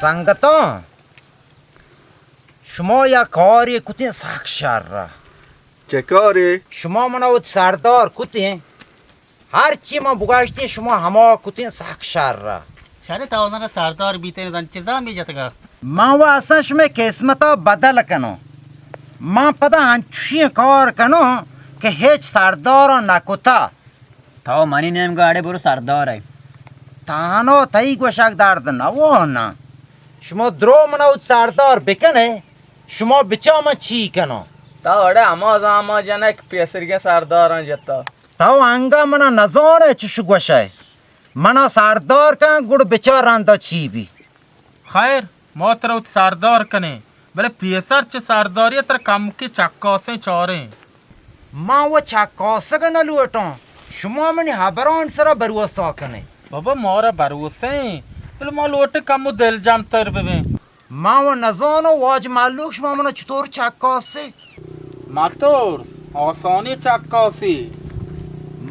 سنگتا شما یک کاری کتین سخشار را چه کاری؟ شما منو سردار کتین هر چی ما بگاشتین شما همه کتین سخشار را شاید تا سردار بیته نزن چیزا می جتگا ما و اصلا شما قسمتا بدل کنو ما پدا هنچوشی کار کنو که هیچ سردار نکتا تا منی نیم گاڑی برو سردار ہے تانو تایی گوشک درد نوو نه شما درو منو سردار بکنه شما بچا ما چی کنو تا وڑے اما جنک پیسرگے سرداران جتا تاو انگا منا نزانه چشو گوشه منا سردار کن گوڑ بچا رنده چی بی خیر ما تر سردار کنه بله پیسر چه سرداری تر کم کی چکاسه چاره ما و چکاسه نلوٹون شما منی حبران سر بروسا کنه بابا مارا بروسه بله ما لوٹ کمو دل جام تر ببین ما و نزانو واج معلوک شما منا چطور چکاسه ماتور آسانی چکاسی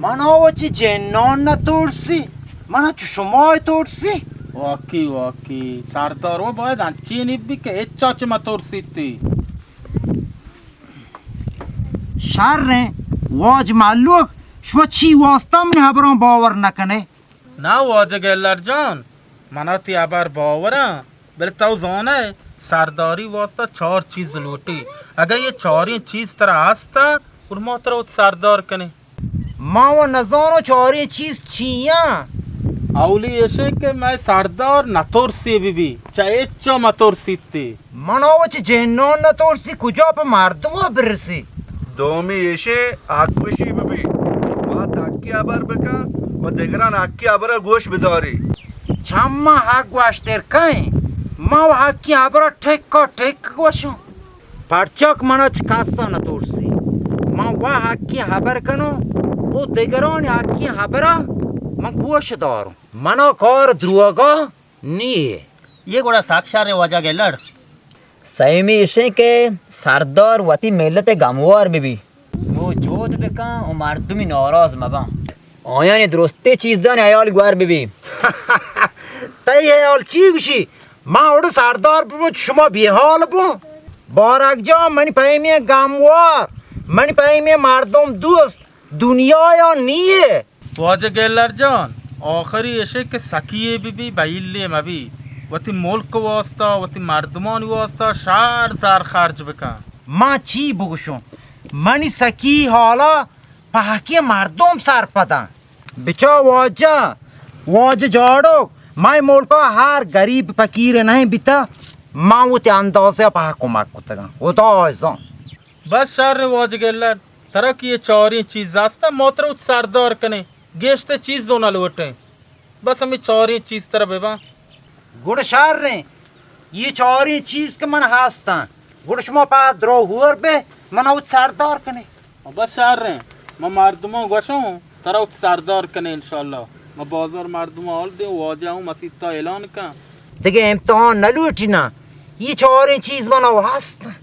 منا و چی جنان نتورسی منا چو شما تورسی واقعی سردار و باید انچی نیبی که اچا چه ماتور سیتی شر واج معلوک شما چی واسطه منی حبران باور نکنه نه واجه گلر جان منا تی ابر باورم بله تو زانه سرداری واسطه 4 چیز لوٹی اگر یہ 4 چیز ترا هستا اور ما ترا سردار کنه ما و نزانو 4 چیز چیه اولی ایشه که میں سردار نتورسی بی چه اچا متورسیتی منا و چی جنان نتورسی کجا پا مردم ها برسی دومی ایشه آکوشی ببی وات حقی عبر بکا و دیگران حقی عبر گوش بداری چما حق گوشتر کن ما و حقی حبرا ٹھک گوشم پرچاک منا چی کسا نتورسی ما و حقی حبر کنو و دیگران حقی حبرا من گوش دارم منا کار دروگا نیه ये गोड़ा साक्षार वाजा गेलड़ सही में इसे के सरदार वती मिलते गमवार बीबी موجود بکن و مردمی ناراض مبن آیان درسته چیز دان ایال گوار بیبی تایی حال چی گوشی ما اوڑو سردار بمون شما بیحال بون بارک جان منی پیمی گموار منی پیمی مردم دوست دنیا یا نیه واجه گلر جان آخری ایشه که سکیه بی بیلی مبی وتی ملک واسطه وتی مردمان واسطه شهر زار خرج بکن ما چی بگوشم منی سکی حالا پاکی مردم سر پدن بچا واجه جاڑو مای ملکا هر گریب فقیر نہیں بیتا ما وہ تی اندازه پاک کمک کتگن خدا آزان بس شهر واجه گلر ترا که یہ 4 چیز هستا موتر سردار کنه گشت چیز دونا لوٹے بس ہمیں 4 چیز طرح ببا گوڑ شهر رہیں یہ 4 چیز که من هستن گوڑ شما پا درو هور به من اوت سردار کنه بس شهر رہیں ما مردمان گوشوں ترا سردار کنه انشاءاللہ ما بازار مردمان حال دیں واجه ہوں مسیح تا اعلان کن دیگه امتحان نلوٹی نا یہ 4 چیز من او هستن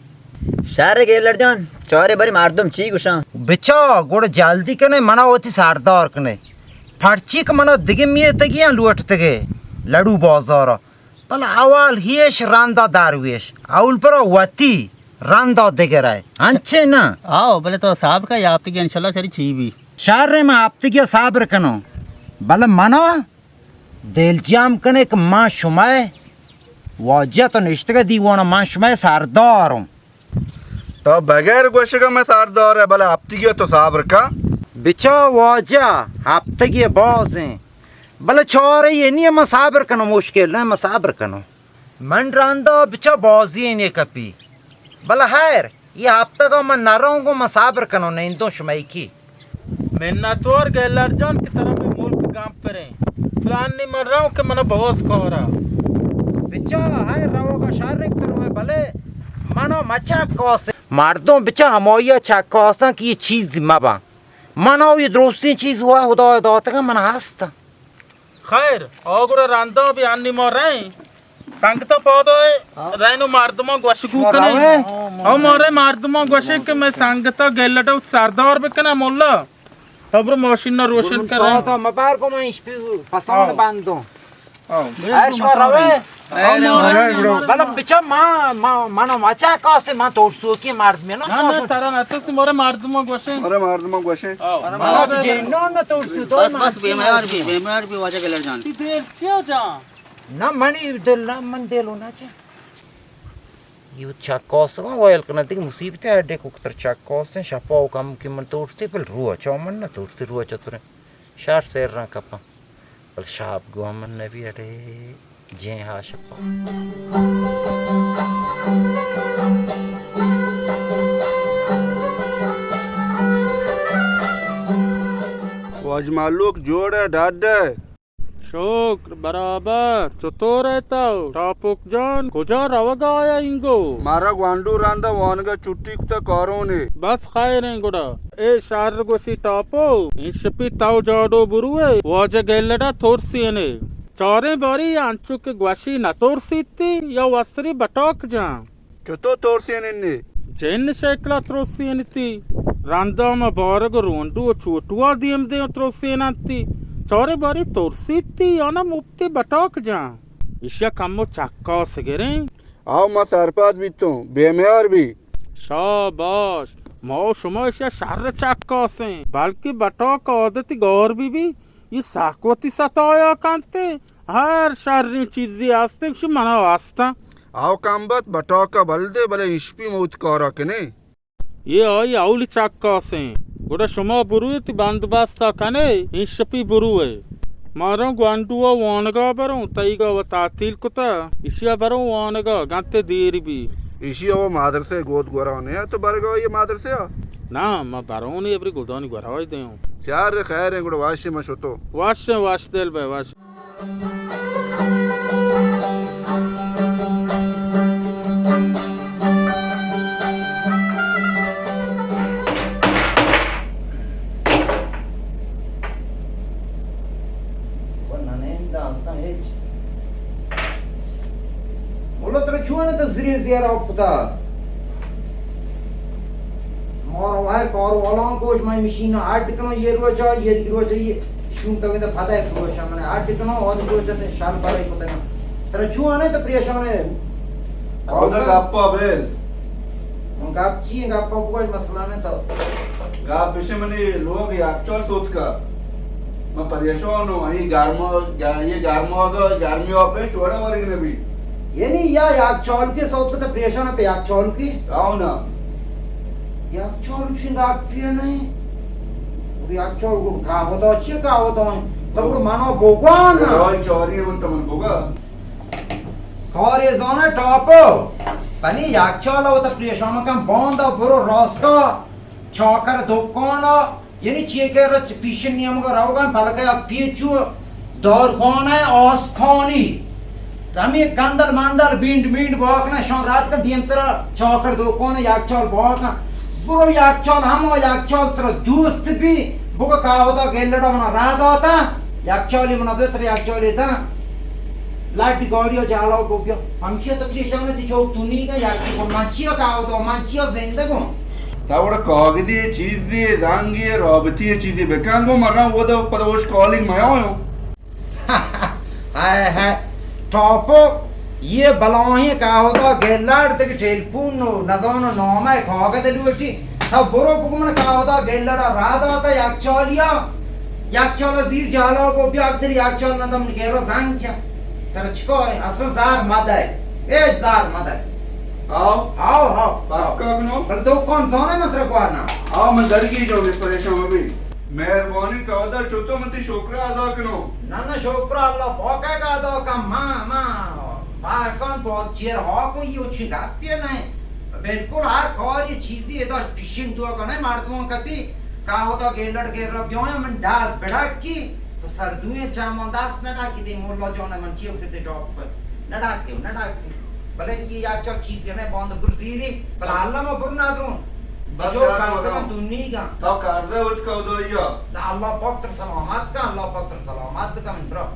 شهر گیلر جان چاره بری مردم چی گوشن بچا گوڑ جلدی کنه من اوتی سردار کنه پرچی که من دیگه میتگی لوٹ تگه لڑو بازارا بلا اول هیش رندا درویش اول پر وتی رندا دیگه رای انچه نه आओ बोले तो साहब का आप की इंशाल्लाह सारी ची भी شهر ما اپتگی صبر کنو بلا منا دل جام کنه که من شما واجه تو نشتگه دیوانه من شما سردارم تو بغیر گوشه که میں سردار ہے بلا ہفتگی تو صبر کا بچا واجه هفتگی بازه بلا 4 یه نیه من صبر کنم مشکل نه من صبر کنم من رندا بچا بازی اینه کپی بلا خیر یہ هفتگا من نرونگو من صبر کنم نه این دو شمایی کی منتوار گلر جان کی طرح میں ملک کام کریں پلان نہیں مر رہا ہوں کہ منا بغض کورا بچا خیر روگا شرک کنو بله منو مچکاسه مردم بچا همایی چکاسن که یه چیزی مبن منو یه درستی چیز هوا خدا داده من هستم خیر آگر رندا بھی آنی مار رہے ہیں سنگتا پادا ہے رہنو مردمان گوشگو کنے او مارے مردمان گوشے کہ میں سنگتا گلٹا سردار بکنے مولا تبرو ماشین روشن کر رہے ہیں مبار کو من پسند بندم عايش روه بلا بچه منو مچه کاسه من ترسوکی مرد مینا نه نه ترا نتوسی ماره مردم گوشه آره مردم گوشه من جنون نترسو बस बस बेमार भी वजह गैलर जान دیر چیه جان نه منی دل من دلو نه چه یو چاکاس ما وایل کنه دیگه مصیبت هده کوکتر چاکاس شپا و کم کی من ترسی بل روح چا من نه ترسی روح چطوره شهر سیر ران کپا بل شاب گو من نبی اده جه ها شپا واجمالوک جوڑ ڈاڈے شکر برابر چطور रहता टापुक जान کجا روگا آیا اینگو मारा ग्वांडू रांदा वानगा चुट्टी कुता कारोने बस खैर हैं गुड़ा ए शार गोसी टापो इन शपी ताव जाडो बुरुए वाजे गैलडा थोरसी ने चारे बारी अंचु के ग्वाशी न थोरसी थी या वसरी बटोक जा चतो तोरसेने ने जैन शेकला थ्रोसी ने थी रांदा में बारग रोंडू छोटुआ दियम दे थ्रोसी न थी चारे बारी थोरसी थी या ना मुफ्ती बटोक जा इशिया कमो चक्का सगेरे आओ मा सरपात बीतो बेमेर भी शाबाश माओ शुमाशा शार चक्कासे बल्कि बटोक आदती गौर भी ये साकवती सताया कांते हर शारी चीज़ी आस्ते शु मना वास्ता आओ कांबत बटोका बलदे बले इश्पी मौत कारा कने ये आई आउली चक्कासे गोड़ा शुमा बुरुए ती बंदोबस्ता कने इशपी बुरुए मारो ग्वांडुआ वानगा बरो तईगा व तातील कुता इशिया बरो वानगा गांते देरी भी इसी वो मादरसे गोद गोराने तो बरगा ये मादरसे ना मैं बरो ने एवरी गोदानी गराई दे हूं चार खैर है गुड़ वाशे मशतो वाश देल बे वाश شو أنا تزرين زيارة وقتا مارو هر کارو الان کوش من میشینه آرد کنم یه روزا یه دیگه روزا یه شون تا میده پدای فروشم من آرد کنم آد روزا تا شال پدای کتنم ترا چو آنه تا پریشانه आउदा गप्पा बेल من گپ چیه گپ بگوش مثلا نه تا गाप विषय मने लोग याक्चर सोच का मैं परेशान हूँ ये गार्मियों पे चोड़ा वर्ग ने भी یعنی یا یک چال که صوت کتا پریشانه पे یک چال की आओ ना یک چال چین گپ پیه نه یک چال کو کا होता چیه کا होता तो को मानो भगवान रोज चोरी है मन तमन बोगा کاری زانه ٹاپو پنی یک چالا و تا پریشانه کم باندا برو راستا چاکر دکانا یعنی چیه که را پیش نیمگا روگان پلکه یا پیچو دارخانه آسخانی تمی کندر مندر بیند باکنا شان رات کا دیم ترا چاکر دکانه یک چال باکنا برو یک چال همه یک چال ترا دوست بی بگو که ہوتا گیلڑا منا راه داتا یک چالی منا بتر یک چالی تا लाठी गाड़िया जाला को क्या हमसे तो परेशान है जो तू नहीं का यार को माचिया का हो तो माचिया जिंदगी को तावड़ा कागदी चीज दी दांगी राबती चीज दी बेकांगो मरना वो तो परोश कॉलिंग में आयो है टॉपो ये बलाही का होता गेलाड़ तक टेलीफोन नजानो नाम है कागद लुटी सब बुरो को मन का होता गेलाड़ा रात होता एक चला जीर जाला को भी अक्सर एक चल ना तुम केरो सांचा तर चिकोय असल जार मादय ए जार मादय आओ पक्का कनो पर दो कौन सोने मत रखवाना आओ मैं डर गई जो परेशान अभी मेहरबानी कादा चोतो मती शुक्र अदा कनो ना शुक्र अल्लाह भोका का अदा का मां बाकन बहुत चेर हो को ये उठी गापिए नहीं बिल्कुल हर खौर ये चीजें ये तो फिशिंग दुआ करने मारदुओं कभी का होता गेलड़ के रबियों मन दास बेड़ा की सरदुए चामोंदास नडा की दे मोल्ला जोने मन चियो फिरते जॉब पर नडा के भले ये या चल चीज ने बंद गुरजीरी पर अल्लाह में बुरना दूं जो कासम दुनिया का तो कर दे उत का दो यो अल्लाह पत्र सलामत का मन ब्रो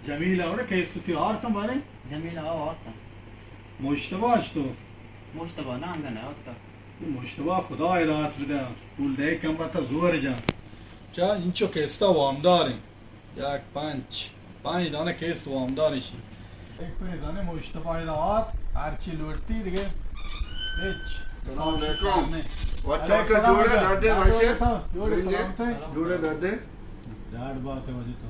جمیل آره که استوتی آرتم باره जमील और مشتبه اشتو मुश्तबा ना अंगन है होता مشتبه خدا هدایت بده پول ده کم بتا زور جان چا اینچو که استا وام داریم یک پنج دانه کیس و آمدانشی یک پنج دانه مشتبه داد هرچی لورتی دیگه هیچ سلام علیکم و چاکر جوڑے ڈاڈے بھائیشے جوڑے ڈاڈے ڈاڈ بات ہے وجہ تو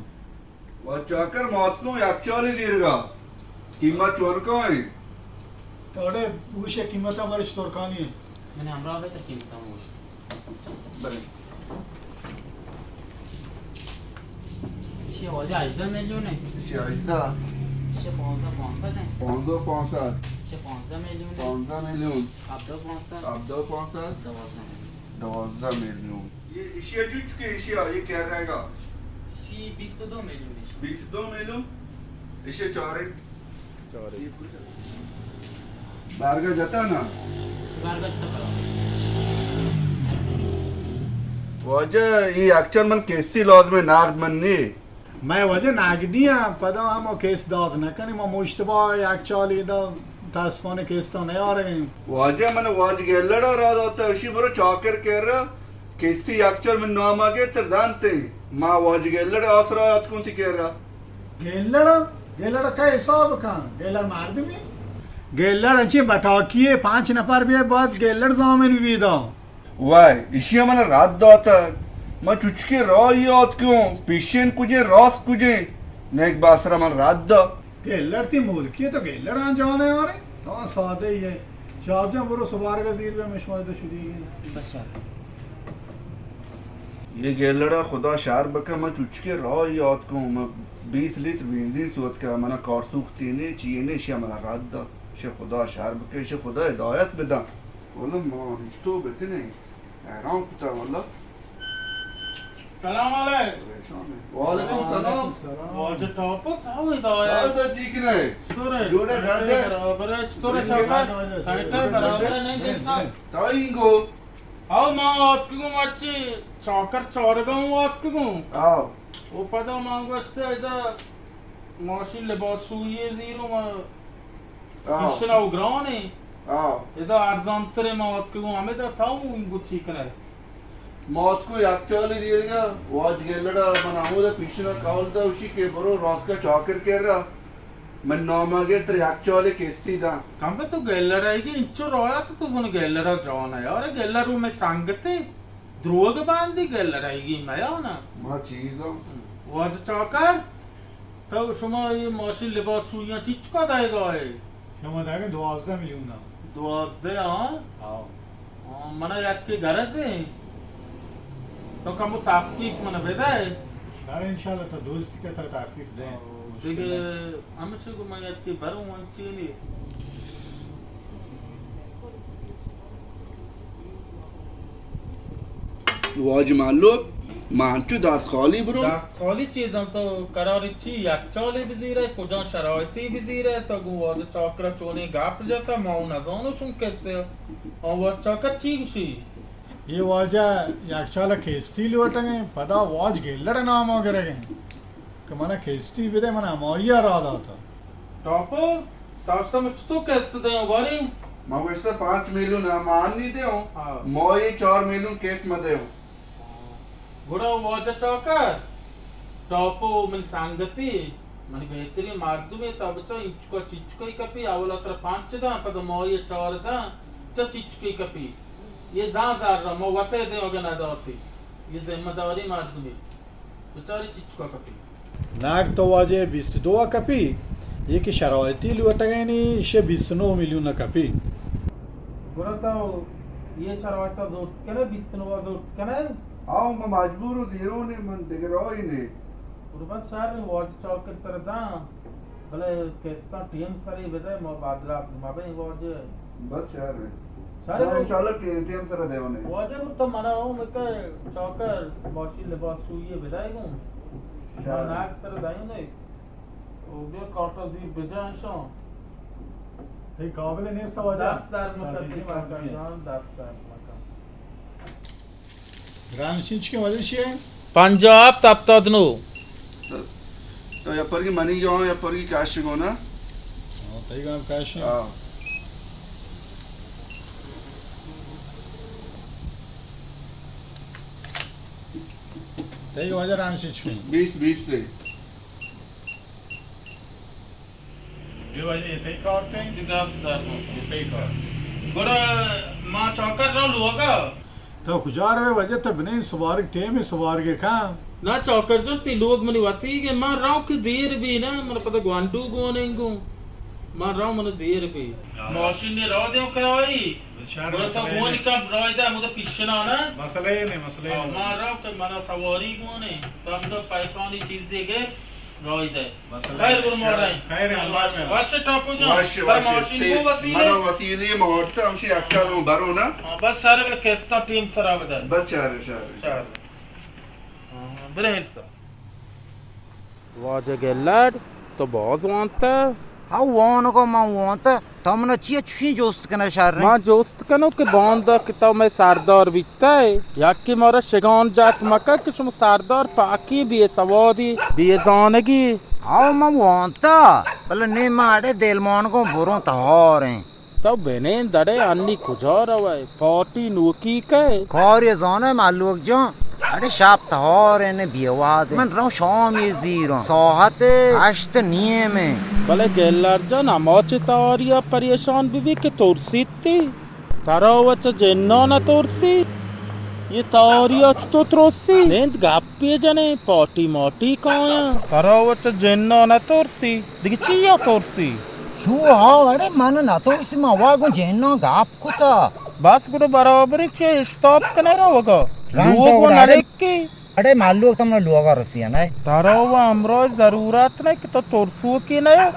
و چاکر موت کو یکچالی دیر گا قیمت چور کو ہے थोड़े पूछे कीमत हमारे तोरकानी है मैंने हमरा पे तो कीमत हो बड़े ये हो जाए इधर मिलियन है शाइस्ता ये 500 है 500 ये 500 मिलियन है 500 मिलियन आप दो 500 अब दो 500 12 मिलियन ये इशिया जो चुके इशिया ये क्या रहेगा इसी 22 मिलियन है 22 मिलियन इशिया चारे बारगा जाता ना बार का तो वजह ये एक्चुअल मन केसी लॉज में नाग मन नहीं मैं वजह नागदिया पदा हम केस दाद न कनी म मुश्तबा एक चाली दा तास्पाने केस तो नहीं आ रहे वजह मन वाज गेलड़ा राद होता उसी बरो चौकर कह रहा केसी एक्चुअल में नाम आगे तरदानते मां वाज गेलड़ा आसरा कौन थी कह रहा गेलड़ा का हिसाब का गेलड़ मार दे में गेलड़ अच्छी बटाकिए 5 नफर भी बस गेलड़ जामिन भी दा वाय इसी मन रात दाता मैं चुचके रॉ याद क्यों पिशन कुजे रॉस कुजे नेक बासरा मन रात दा गेलड़ थी मुल्की तो गेलड़ आ जाने आ रहे तो सादे ही है शाब जा बरो सवार का जीर में मशवरा तो शुरू है बस ये गेलड़ा खुदा शार बका मैं चुचके रॉ याद क्यों मैं 20 लीटर बेंजीन सोच का मना कारसूख तेने चीने शिया मना रात दा शे खुदा शार बके शे खुदा हिदायत बदा वल्ला मां रिश्तो बतने हैरान कुता वल्ला सलाम अलैकुम वालेकुम सलाम वाज टॉप था हिदायत दादा जी की नहीं स्टोरे जोड़े डाले बराबर है स्टोरे चौका टाइटर बराबर नहीं देखना ताइंगो आओ मां आपको मच्ची चौकर चौरगांव आपको आओ वो पता मां वस्ते इधर मशीन लिबास सुई जीरो मा आओ किशना उग्राने आओ इधर अर्जान तेरे मां आपको हमें तो था उनको ठीक है मौत को एक्चुअली दिएगा वाज गेलड़ा बनाऊं दा पिछना काउल दा उसी के बरो रात का चौकर कह रहा मैं नामा के तेरे एक्चुअली केस्ती दा कम पे तो गैलरा है कि इंचो रोया तो सुन गैलरा जॉन है और गैलरू में संगते द्रोग बांधी गैलरा है कि मैं ना मां चीज वाज चौकर तो शुमा ये मशीन लिबास सुइयां चिच का देगा है हम दागे 12 मिलियन ना दुआस दे हां आओ मना याक के घर से तो कम ताफीक मन बेदा है यार इंशाल्लाह तो दोस्त के तरह ताकीफ दे देखिए हम से को मैं याक के भरूं चली वाज मान लो मानचू दास खाली ब्रो दस्त खाली चीज़ हम तो करार ची याक्चाली बिजीर है कुछ शरायती बिजीर है तो वो जो चौकरा चोने गाप जाता माउ ना जानो सुन कैसे और वो चौकर चीज़ ये वजह याक्शाला खेस्ती लोटंगे पदा वाज गेलड़ नाम वगैरह गए कि मना खेस्ती बिदे मना मोया रादा था टॉप तास्ता मुझ तो कैसे दे बारी मां को इसका 5 मिलियन ना मान नहीं दे हाँ। मोई 4 मिलियन केस में दे गुड़ा वो जो चौकर टॉप मन संगति मन बेहतरी मार्दु में तब तो चिचको ही कपी आवला तर 5 दा पद मोई 4 दा तो चिचको ही कपी ये ज़ार मो वते दे होगे ना दाती ये जिम्मेदारी मार दूंगी बेचारी चिचको कपी नाग तो वाजे 22 कपी ये कि शरायती लोटंगे नी इसे 29 मिलियन कपी बुरा तो ये शरायत दो करे 29 दो करे आओ मैं मजबूर हूं जीरो ने मन देख रहा ही नहीं पूरा सार वाज चौक कर दा भले केस्ता टीम सारी बजे मो बादला माबे वाज बस यार सारे इंशाल्लाह टीम सर देवने वाज तो मना हो मैं चौकर मौसी लिबास सुई बजाई हूं नाक तर दाई नहीं ओ बे काटा दी बजाशो ये काबिल नहीं सब वजह दास्तार मुकद्दमा का जान दास्तार मका ग्राम सिंच के वजह से पंजाब तब तदनो तो या पर की मनी जो या पर की कैश को ना तई गांव कैश हां Take wajar ansich 20 से ये वजह ये take करते हैं 10,000 ये take कर बड़ा माँ चौकर रहो लोगा तो गुजार वे वजह तब नहीं सवार के टेम सवार के काम ना चौकर जो ती लोग मनी वाती के माँ राव की देर भी ना मन पता ग्वांडू गोनेंगो माँ राव मन देर भी मौसी ने राव देव करवाई बड़ा तो गोन का राव दा मुझे पिछना ना मसले नहीं मसले माँ राव के मना सवारी गोने तो हम तो पाइपानी चीज देगे राव दे खैर गुरु मोरे खैर अल्लाह में वाश टॉप जो वाश पर मौसी को वसीले मनो वसीले मोहरता हमसे अक्का नो बारो ना बस सारे बड़े केस्ता टीम सराब दे बस चार bere hilsa. Vaja gellar to boz wanta. Ha wano ko ma wanta tamna chia chi jost kana shar Ma jost kano ke banda kita me sardar bitta hai. Yakki mara shegan jat maka ki shum sardar paki bi sawadi bi zanagi. ha ma wanta bal ne ma ade delmon ko buron tahore तो बने दड़े अन्नी कुजार हवाए party Noki के खौर ये जाने मालूक जो अरे शाप tahore ne biwade man raw sham ye zira sahat asht niyeme भले गेलर जन अमोच तारिया परेशान बीबी के तोरसी थी तारा वच जेन्नो न तोरसी ये तारिया तो त्रोसी नेंद गापे जने पार्टी मोटी काया तारा वच जेन्नो न तोरसी दिखचिया तोरसी chu ha ade man na torsi ma wago jenno gap kuta बस गुरु बराबर के स्टॉप कने रहोगा राम लोग तो नरे उड़ाड़े- की अरे मालूक तमने लोगा रसिया ना तारा वो हमरो जरूरत नहीं कि तो तोरसू की नहीं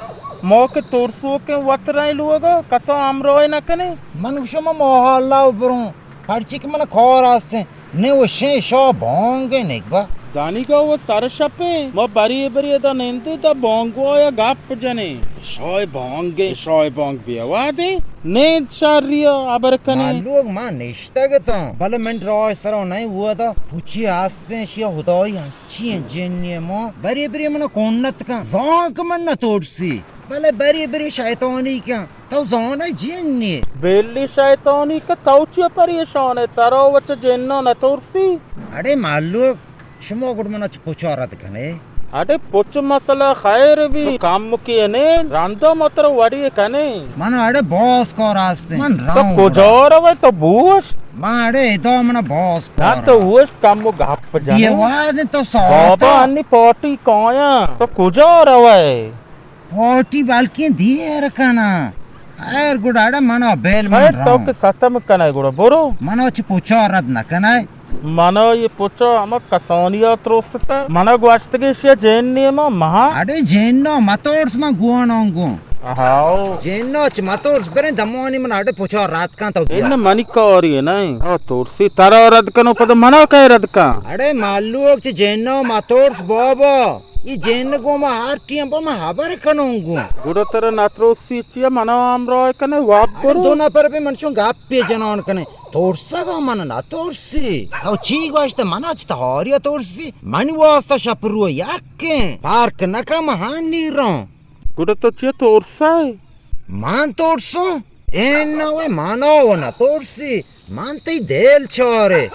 मो के तोरसू के वत नहीं लोग कसो हमरो न कने मनुष्य में मोहल्ला उपरों पर्ची के मन खौर आस्ते ने वो शे शो भोंगे नेकबा दानी का वो सर शपे मो बरी बरी दा नेंदे दा बोंगो या गाप जने शोय बोंगे शोय बोंग बिया दे नेंद शारिया अबर कने मालूक मां निश्ता के तो भले मैं रॉय सरो नहीं हुआ था पूछी आस्ते शिया हुदाई अच्छी जेन्ये मो बरी बरी मन कोन्नत का जोंक मन न तोड़सी भले बरी बरी शैतानी क्या तो जोन है जेन्ये बेली शैतानी का तौची परेशान है तारो वच जेन्नो न तोरसी अरे मालूक शुमो गुड मन पूछो रत कने अरे पुच मसला खैर भी काम किए ने रांदो मतर वड़ी कने मन अरे बॉस को रास्ते मन तो राउंड कोजोर वे तो बूस मां अरे तो मन बॉस को ना तो उस काम गाप ये जाने वाद तो बाबा सौता अन्नी पार्टी काया तो कोजोर वे फोर्टी बाल्की दिए रखना एर गुड अरे मन बेल मन अरे तो राउंड के सतम कने गुड़ बोरो मन च पूछो रत न कने मनो ये पुचो हम कसानिया त्रोसता मनो ग्वाश्तगे शिया जैन नियम महा अरे जेन्नो मतोर्स मा गुआनोंगु हाओ जेन्नो च मतोर्स बरे दमोनी मन अरे पूछो रात का तो इन मनी कौरी है नहीं ओ तोरसी तारा रद कनो पद मनो कह रद का अरे मालूक च जेन्नो मतोर्स बोबो ये जेन्न को मा हार टीम पर मा हाबर कनोंगु गुड़ो तेरा नात्रोसी चिया मनो आमरो कने वाप अरे करो दोना पर पे मनशो गाप पे जनोन कने तोरसा का मन ना तोरसी तो चीग वास्ते मना च तोरिया तोरसी मनी वास्ता शपरुओ याके पार्क न का महान नीरो गुड़ो तो चिया तोरसा है मान तोरसो एन वे मानो ना तोरसी मानते देल छोरे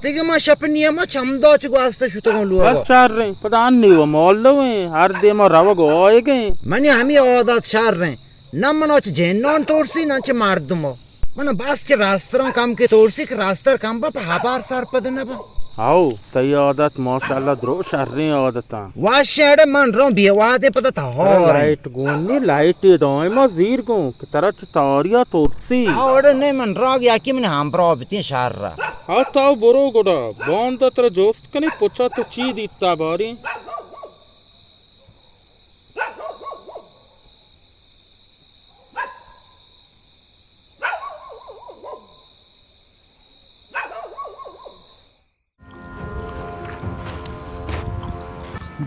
देखे मा शपनिया मा चमदो च वास्ते शुतो लुआ बस चार रहे पदान नहीं वो मॉल लो हैं हर दे में रवग होए गए मनी हमी ओदात शार रहे न मनो च जेन्नोन तोरसी न च मार दुमो मन बस च रास्त्रं काम के तोरसी के रास्तर काम पर हाबार सार पद न बा आओ तई आदत माशाल्लाह द्रो शर्री आदता वाशेड़े मन रो बिवादे पता था हो लाइट गोनी लाइट दोय मजीर गो कि तरह तारिया तोरसी और ने मन रोग याकी मन हम प्रो बिती शार आ ताऊ बोरो गोडा बंद तर जोस्त कने पूछा तो ची दीता बारी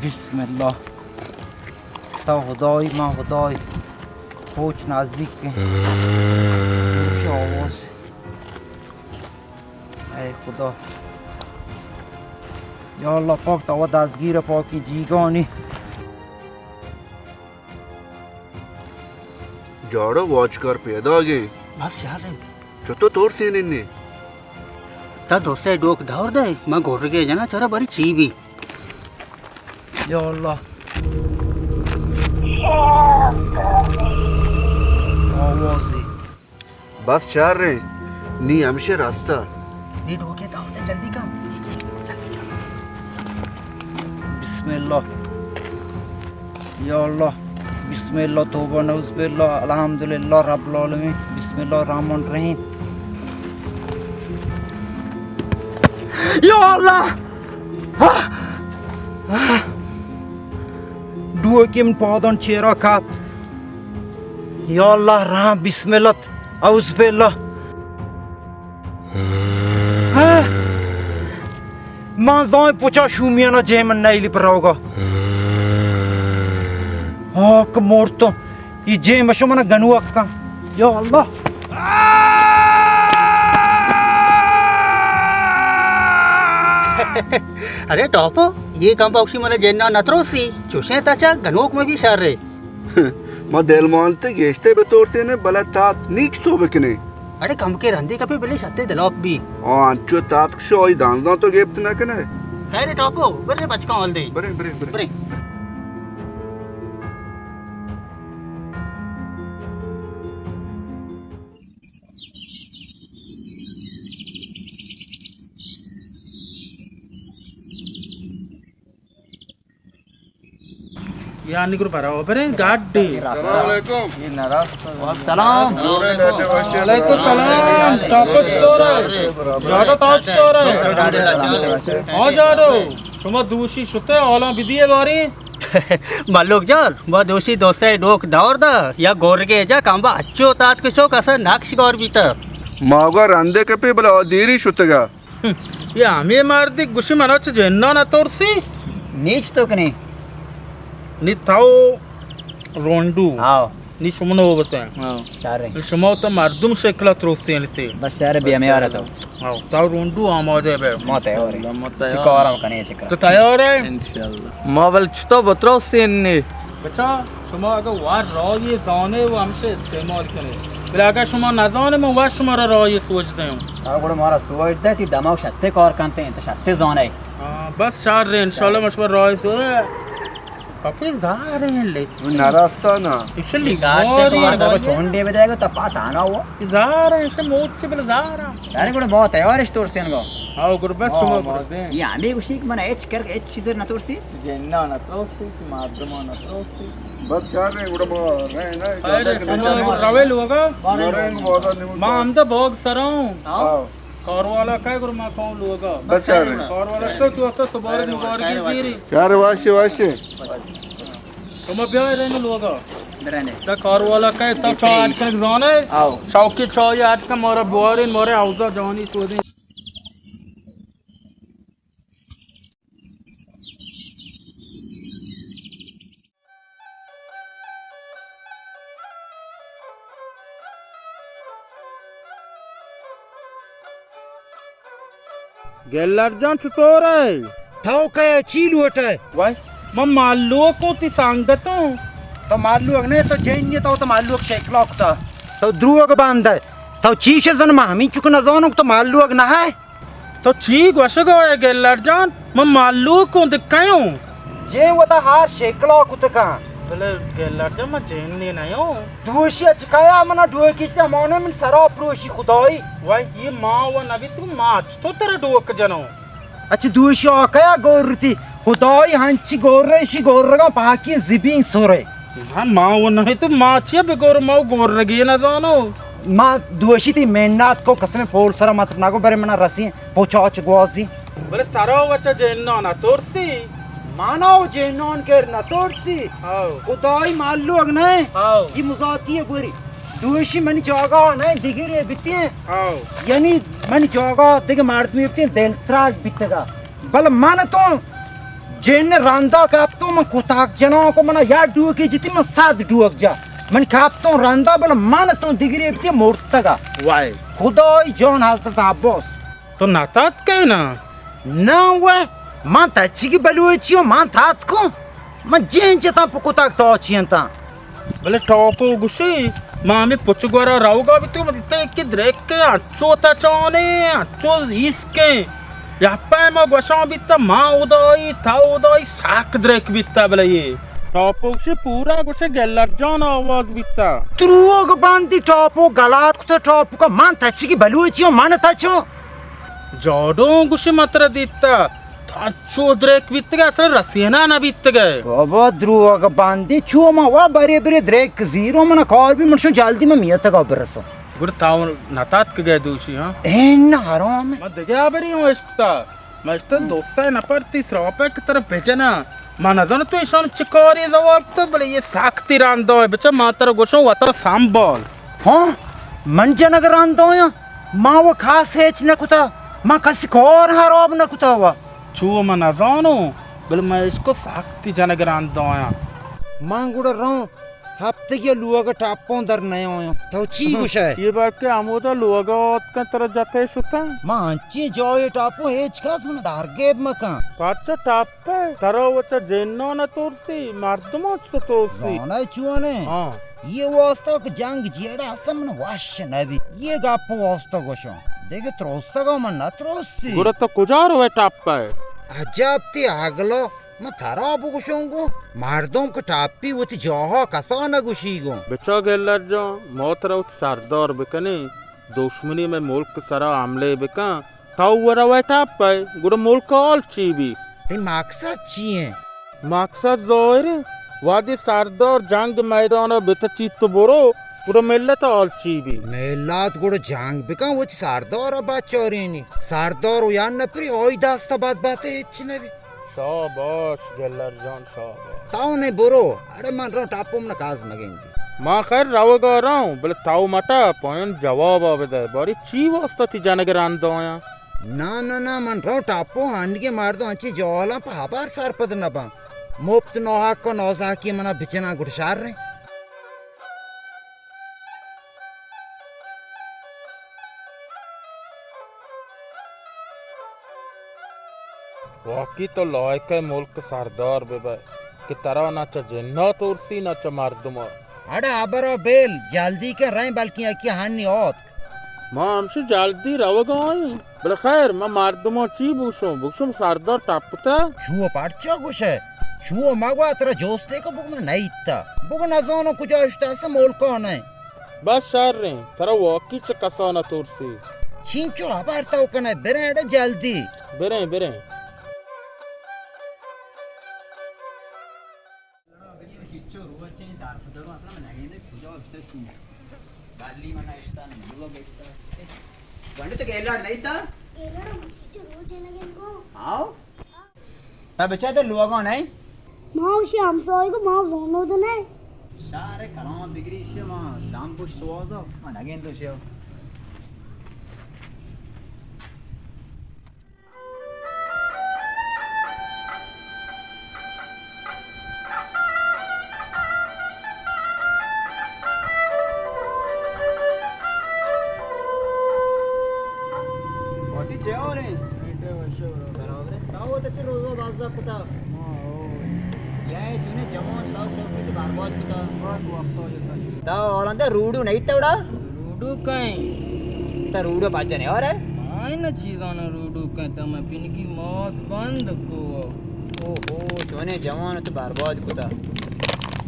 बिस्मिल्लाह तो खुदाई मां खुदाई पहुंच नजदीक के आवाज ऐ खुदा या अल्लाह पाक तो दस्तगीर पाक की जीगानी जाड़ो वॉच कर पैदा गे बस यार चतो तोर सेने ने ता दोस्ते डोक धावर दे मैं घोर के जना चोरा बरी चीबी या अल्लाह आवाज़ बस चार रहे नी हमशे रास्ता नीट होके था जल्दी काम बिस्मिल्लाह या अल्लाह बिस्मिल्लाह तौबा नऊज़ बिल्लाह अल्हम्दुलिल्लाह रब्बिल आलमीन बिस्मिल्लाहिर रहमानिर रहीम या अल्लाह dua kim podon chera kap ya Allah ram bismillah auzubillah man zai pucha shumiana jeman naili proga ak morto i jem shumana ganu akka ya Allah अरे टॉपो ये काम पाउशी मला जेन्ना नत्रोसी चुशे ताचा गनोक में भी शर रे మా దేల్మాంతే గేస్తే బెతోర్తేనే బల తాత్ నీక్స్ తో బెకనే अरे कम के रंदे कपे बेले छत्ते दलोप भी ఆ అంచో తాత్ షోయ్ దాందా తో గేప్తనా కనే है रे टॉपो बरे बचका ऑल दे బరే బరే బరే बरे यानी गुरु बराबर है गाड़ी अस्सलाम वालेकुम सलाम वालेकुम सलाम तापत तोरा जाडो ताप तोरा आ जाडो तुम दूषी सुते ओला बिदिए बारी मल्लोक जर वो दोषी दोस्ते डोक दौर दा या गोर के जा कांबा अच्छो तात के शोक असर नाक्ष गौर भीतर మాగా రందే కపే బల దేరి షుతగా ये हमें मार दी गुशी मनोच जेन्ना ना तोरसी नीच तो कने नी थाओ रोंडू आओ नी सुमनो बते चार रे नी सुमो तो मर्दुम शेकला तोरसी निते बस यार बे हमें आ रहा तो आओ ताओ रोंडू आमादे बे मत है और सिकोरा कने चक्कर तो तैयार है मोबाइल छुतो बत्रोसी ने बच्चा शुमा अगर वार रॉ ये जाने वो हमसे इस्तेमाल करें बिला अगर शुमा ना जाने मैं वार शुमा रॉ ये सोचते हूँ आ गुड मारा सुवाइट दे ती दमाग छत्ते कौर कांते हैं तो छत्ते जोन है बस चार रहे इंशाल्लाह मशवर रॉ सो काफी जा रहे हैं ले నరాస్తా నా इसलिए गाड़ को छोड़ दे जाएगा तो पता ना वो जा रहे हैं इससे मोट के बिला जा रहा यार गुड बहुत है और स्टोर से इनको आओ गुरबत शुमा ये आंबे उसी मन एच कर एच चीज ना तोर सी जेन्ना नत्रोसी माद्रम नत्रोसी బస్ చార్ రే గుడ బో రే నా अरे रवेल होगा మరేన్ బోదా నిము मां हम तो भोग सराऊ आओ कार वाला काय गुरु मां कौन लोगा बस चार रे कार वाला तो तो सुबार मुबारक की सीरी చార్ వాషే వాషే तुम अब यार रहने लोगा डरने द कार वाला काय तो चार का जाने आओ शौकी छो याद का मोरा बुआरिन मोरे आउजा जानी तो दे गेलर जान छतोरे थाओ काय चील होता है वाई मैं माल्लो को ती सांगतो तो माल्लू अगने तो जैन्य तो माल्लू शेकलॉक तो द्रुवग बांध तो चीशे जन मामी चुक न जानो तो माल्लू अग ना है तो ठीक वशगो है गेलर जान मैं माल्लो को दिखायो जे वता हार शेकलॉक उतका बोले गेलर जान मैं जेन ने नयो दोषी अचकाया मना डुए किचते मोने में सरा प्रोशी खुदाई वाई ये मां व नबी तू माच तो तेरा डोक जनो अच्छा दोषी आकया गोरती खुदाई हंची गोरशी गोरगा बाकी जिबिंग सोरे हां मां व नहीं तो माचिया बेगोर मां गोर रगी ना जानो मां दोषी थी मेहनत को कसम पोल सरा मत नागो बरे मना रसी पोचाच गोजी बोले तारो बच्चा जेन ना तोरसी मानो जेनोन के न तोरसी आओ खुदाई माल्लू अगने आओ ये मुजाती है गोरी दोषी मनी जागा नहीं दिगिरे बितिए आओ यानी मनी जागा दिग मारत में बितिए देलत्राग बितगा बल मान तो जेन रांदा काप तो मन कुताक जनो को मना यार डुओ की जिति मन साथ डुओक जा मन काप तो रांदा बल मान तो दिगिरे बितिए मोरतगा वाई खुदाई जोन हालत बॉस तो नातात कहना ना वे man ta chigi baluetio man tat ko man jenje ta pukutak to chienta बोले टॉप गुशी मामी पुचगोरा राउगा भी तू मत ते के द्रेक के अच्छो ता चाने अच्छो इसके Yappa ma goshon bitta ma udoi ta udoi sak drek bitta bile ye. Topokshi pura goshe gellarjon आवाज bitta. Truog bandi topo galat kuta topo ka man tachi ki baluichio man tacho. Jodon goshe matra ditta. Tacho drek bitta ga asal rasena na bitta ga. Baba druog bandi chuo ma wa bare bare drek zero mana kar bhi munshon jaldi ma miyata ka berasa. Gur taun natat ke ga dushi ha. En haram. Ma dega bari ho iskta. Ma ista dosta na parti srope ki taraf bhejana. Ma nazar tu ishon chikori zawab to bale ye sakti rando hai becha ma tar gosho wata sambol. हाँ मन जनगरान दो या माँ वो खास है इचने कुता माँ किसी को और हराब न कुता हुआ Chuo ma nazano bale ma isko sakti janagran do ya. माँ गुड़ा रहो हफ्ते के लुआ का टापों दर नए हो तो ची कुछ है ये बात के आमोदा लोगा का तरह जाते हैं शुता माँ ची जो ये टापों एच खास मन दारगेब मकान पाचा टाप पे तरो वचा जेनो न तोरसी मार्दमो तो तोरसी ना चुआ ने हाँ ये वास्ता के जंग जियड़ा असम न वाश नबी ये गापो वास्ता गोशो देखे त्रोस्ता का मन ना त्रोसी गुरा तो कुजार हुए टाप पे अजब ती आगलो मैं थारा अबू गुशोंगो मार्दों को टापी वो ती जोहा कसा न गुशीगो बेचा गेलर जो मौत राउत सरदार बेकने दुश्मनी में मुल्क सरा आमले बेका ताऊ वरा हुए टाप पे गुरा मुल्क ऑल चीबी ते मकसद ची है मकसद जोर वादी सरदार जंग मैदान बेता चित्त बोरो गुरा मिलत ऑल चीबी मेलात गुड़ जंग बिका वो ती सरदार बात चोरीनी सरदार यान न प्री ओई दास्ता बात बातें इच्छने भी शाबाश गेलर जान शाबाश ताऊ ने बोरो अरे मन रो टापो मन काज मगेंगी माँ खैर रावगा रहा हूँ बोले ताऊ मटा पॉइंट जवाब आवे दे बड़ी ची वास्ता थी जाने के रान दो या ना मन रो टापो हांड के मार दो अच्छी जोला पा हबार सार पद न पा मुफ्त नौहाक को नौसा की मना बिचना गुड़शार रहे वाकई तो लायक है मुल्क सरदार बेबे कि तरह ना चा जिन्ना तोरसी ना चा मर्दमा अरे आबरो बेल जल्दी के रहे बल्कि अकी हानि औत माँ हमसे जल्दी रवगा आई बोले खैर मैं मर्दमा ची बुशो सरदार टापता छुओ पार्चो कुछ है छुओ मगवा तेरा जोस्ते को बुक में नहीं इत्ता बुक न जोनो कुछ आश्ता से मोल कौन है बस शार रहे तरह वाकई चा कसा ना तोरसी छिंचो हबार ताऊ कने बेरे अड़े जल्दी बेरे వండితో వెళ్ళాడు నైతా ಎಲ್ಲರೂ ಮುಚ್ಚಿಚ್ಚು ರೋಜ್ ಏನಾಗೇನ್ಕೋ आओ ता बच्चा तो लुआगा नहीं ಮಾವುಶಿ ಹಂಸೋಯ್ಗು ಮಾವು ಝೋನೋದನೆ सारे कलाम बिगड़ी से मां दाम पुश सोवाजो मां नगेन तो से कोटी चेओ ने बेटे वशो बराबर ताओ तो फिर वो बाजा पता ये तूने जवान साहब सब कुछ बर्बाद किया बस वक्त हो जाता ता और अंदर रूडू नहीं तवड़ा रूडू कहीं ता रूडू बाजा नहीं और है मायन चीजान रूडू कहीं तम पिनकी मौत बंद को ओहो तूने जवान तो बर्बाद किया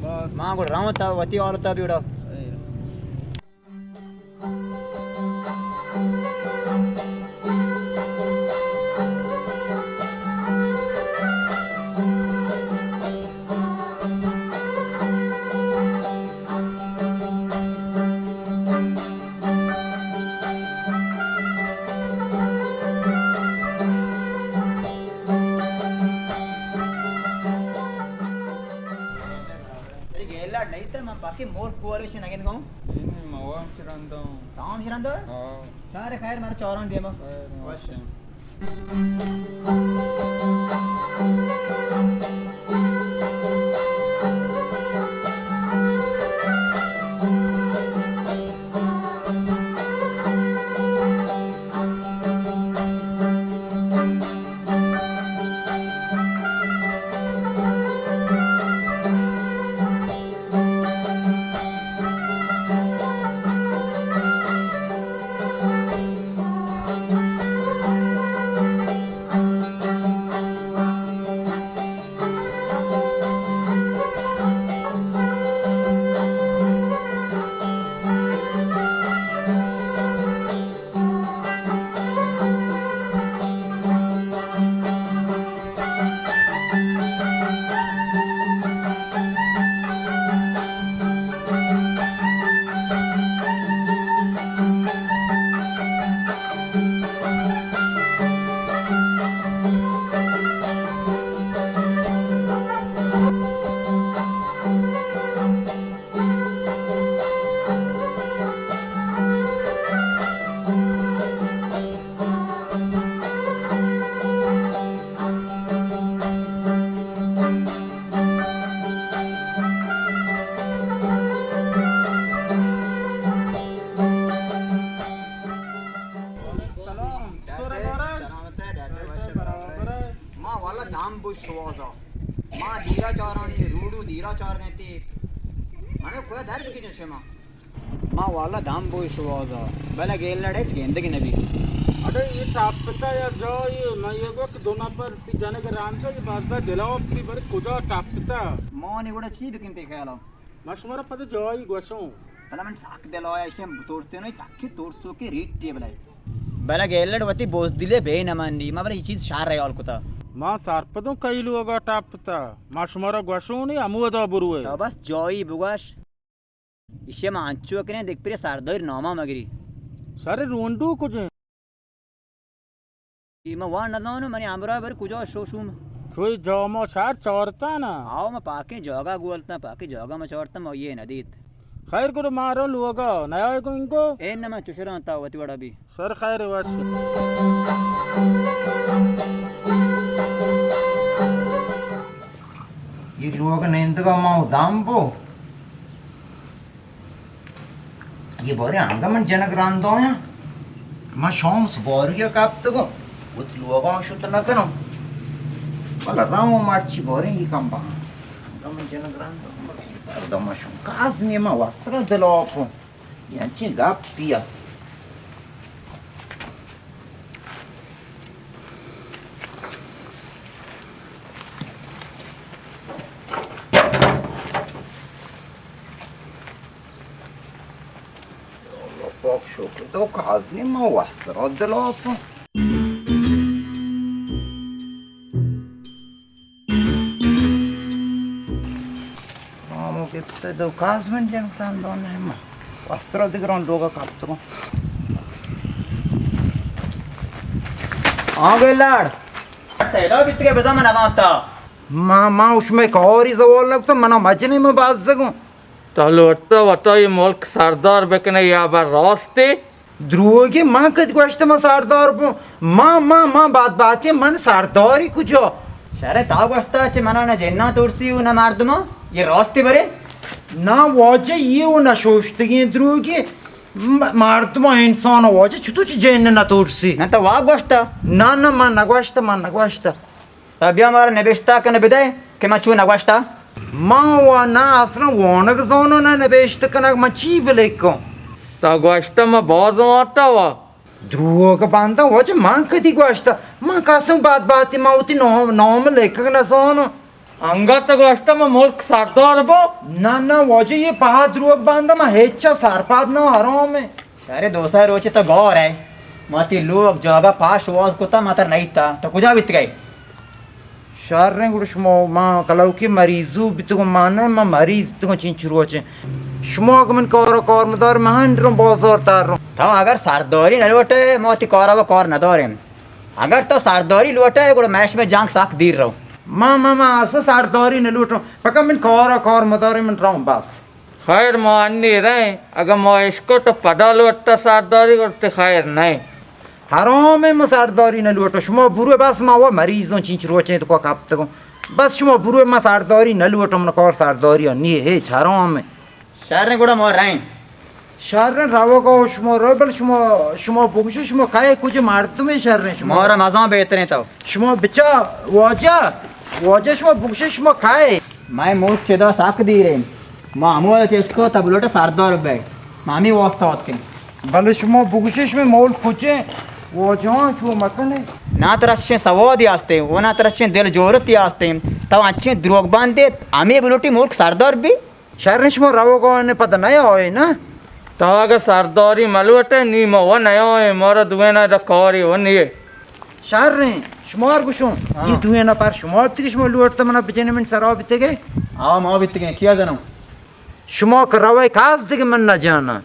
बस मां को राव ता वती और ता बिड़ा गेला नहीं तो मैं बाकी मोर कुआरे से नगेन कहूं मवा शिरंदो ताम शिरंदो हां सारे खैर मारे चौरन देमा वशो दाम बुशवाजा माँ धीरा चारानी रूडू धीरा चार गए मैंने कोई दर्द की नशे माँ वाला दाम बुशवाजा भला गेल लड़े गेंद की नबी अरे ये टापता या जो ये नहीं गो कि दोनों पर ती जाने के रांता ये बाजा दिलाओ अपनी बड़े कुजा टापता माँ ने बड़ा चीज किंते ख्याल मशवरा पता जो ये गोशों भला मन साक दिलाया इसे तोड़ते नहीं साकी तोड़सो के रेट टेबल है भला गेल लड़वती बोझ दिले बे न माननी माँ बड़ा ये चीज शार रही और कुता माँ सारपदों कई लोग टापता मशवरा गोशों नहीं अमुदा बुरुए तो बस जॉई बुगाश इसे मांचो के ने देख पे सारदर नौमा मगरी सारे रोंडू कुछ मैं वहाँ न ना मैंने आमरा बर कुछ शो शूम सोई जामो शार चौरता ना आओ मैं पाके जोगा गोलता पाके जोगा में चौरता मैं ये नदीत खैर को मारो लोग नया को इनको ए न मैं चुशरा होता वती बड़ा भी सर खैर बस ये लोग नींद का माँ दाम बो ये बोरे आंगा मन जनक रांदो या माँ शाम से बोरिया काप तको उत लोगों शुद्ध न करो वाला रामो मार्ची बोरे ये काम बा आंगा मन जनक रांदो दो माशुम काज ने माँ वस्त्र दिलापो यांची गाप पिया तो काजनी माँ वस्त्र दिलापो मामू कितने दो काज में जन प्रांत दोनों है माँ वस्त्र दिखरों लोगा काप्तरों आगे लाड़ तेरा बितरे बता मैं नवाता माँ उसमें एक और ही सवाल लगता मना मजने में बात सकूं तलोट्टा वटा ये मुल्क सरदार बेकने याबर रास्ते ध्रुव की माँ कद क्वेश्चन में सरदार पो माँ बात है मन सरदार ही कुछ हो शरे ताव गस्ता चे मना न जेन्ना तोड़सी ना मार दूँ ये रास्ते बरे ना वाजे ये वो ना सोचते कि ध्रुव की मार तुम इंसान वाजे छुटू जेन ना तोड़सी ना तो वाग गस्ता ना माँ नगवाश्ता तभी हमारा नबिश्ता के नबिदाय के मैं चू नगवाश्ता माँ वा ना असला वानक जोनो ना नबेश्त कनक मची बलेको तगोष्टा में बहुत आता हुआ ध्रुव का बांधा वाजे माँ कदी क्वेश्चन माँ कासम बात माँ उती नॉम लेखक ना सोनो अंगा तगोष्टा में मुल्क सरदार बो ना वाजे ये पहा ध्रुव बांधा माँ हेच्चा सारपाद ना हरो में अरे दोसा रोचे तो गौर है माती लोग जगह पास वाज कोता मातर नहीं था तो कुछ बीत गए शहर रे गुड़ शुमो माँ कलाउ की मरीजू बितुको माने माँ मरीज बितुको चिंचुरो चे शुमो कमन कौर मदार महान रो बाजार तार रो था अगर सारदौरी न लोटे मोती कौरव कौर न दौरे अगर तो सारदौरी लोटे गुड़ मैश में जांग साक दीर रहो माँ ऐसा सारदौरी न लूट रहा पका मन कौर मदार मन रहा बस खैर माननी रहे अगर मैं इसको तो पढ़ा लो अट्टा सरदारी करते खैर नहीं हराम में सरदारी न लूटो शुमो बुरे बस माँ वो मरीज नो चिंचुरो चे तो को काप तको बस शुमो बुरे माँ सरदारी न लूटो मन कौर सरदारी नहीं है हराम में शहर ने गुड़ा मोर रहे शहर ने रावो को शुमो रोबल शुमो बुगशो शुमो काहे कुछ मार तुम्हें शहर ने शुमो मोर मजा बेहतरे तो शुमो बिचा वाजा शुमो बुगशो शुमो काहे मैं मूठ छेदा साक दी रे मामू चेस्को तब लोटे सरदार बे मामी वास्ता होत के बल शुमो बुगशो में मोल पूछे वो जो छो मकने ना तरच्छे सवादी आस्ते वो ना तरच्छे दिल जोरती आस्ते तब अच्छे द्रोग बांधे आमी बुलोटी मूर्ख सरदार भी शहर ने शुमो रावो को ने पता नहीं होए ना तो अगर सरदारी मलवटे नी वो नयो है मोर दुए ना रखोरी वो नहीं शहर ने शुमार कुछो ये दुए ना पर शुमार तिक शुमो लूट तो मना बिचने में सराव बिते गए आओ माओ बित गए किया जनो शुमो करवाए खास दिक मन न जाना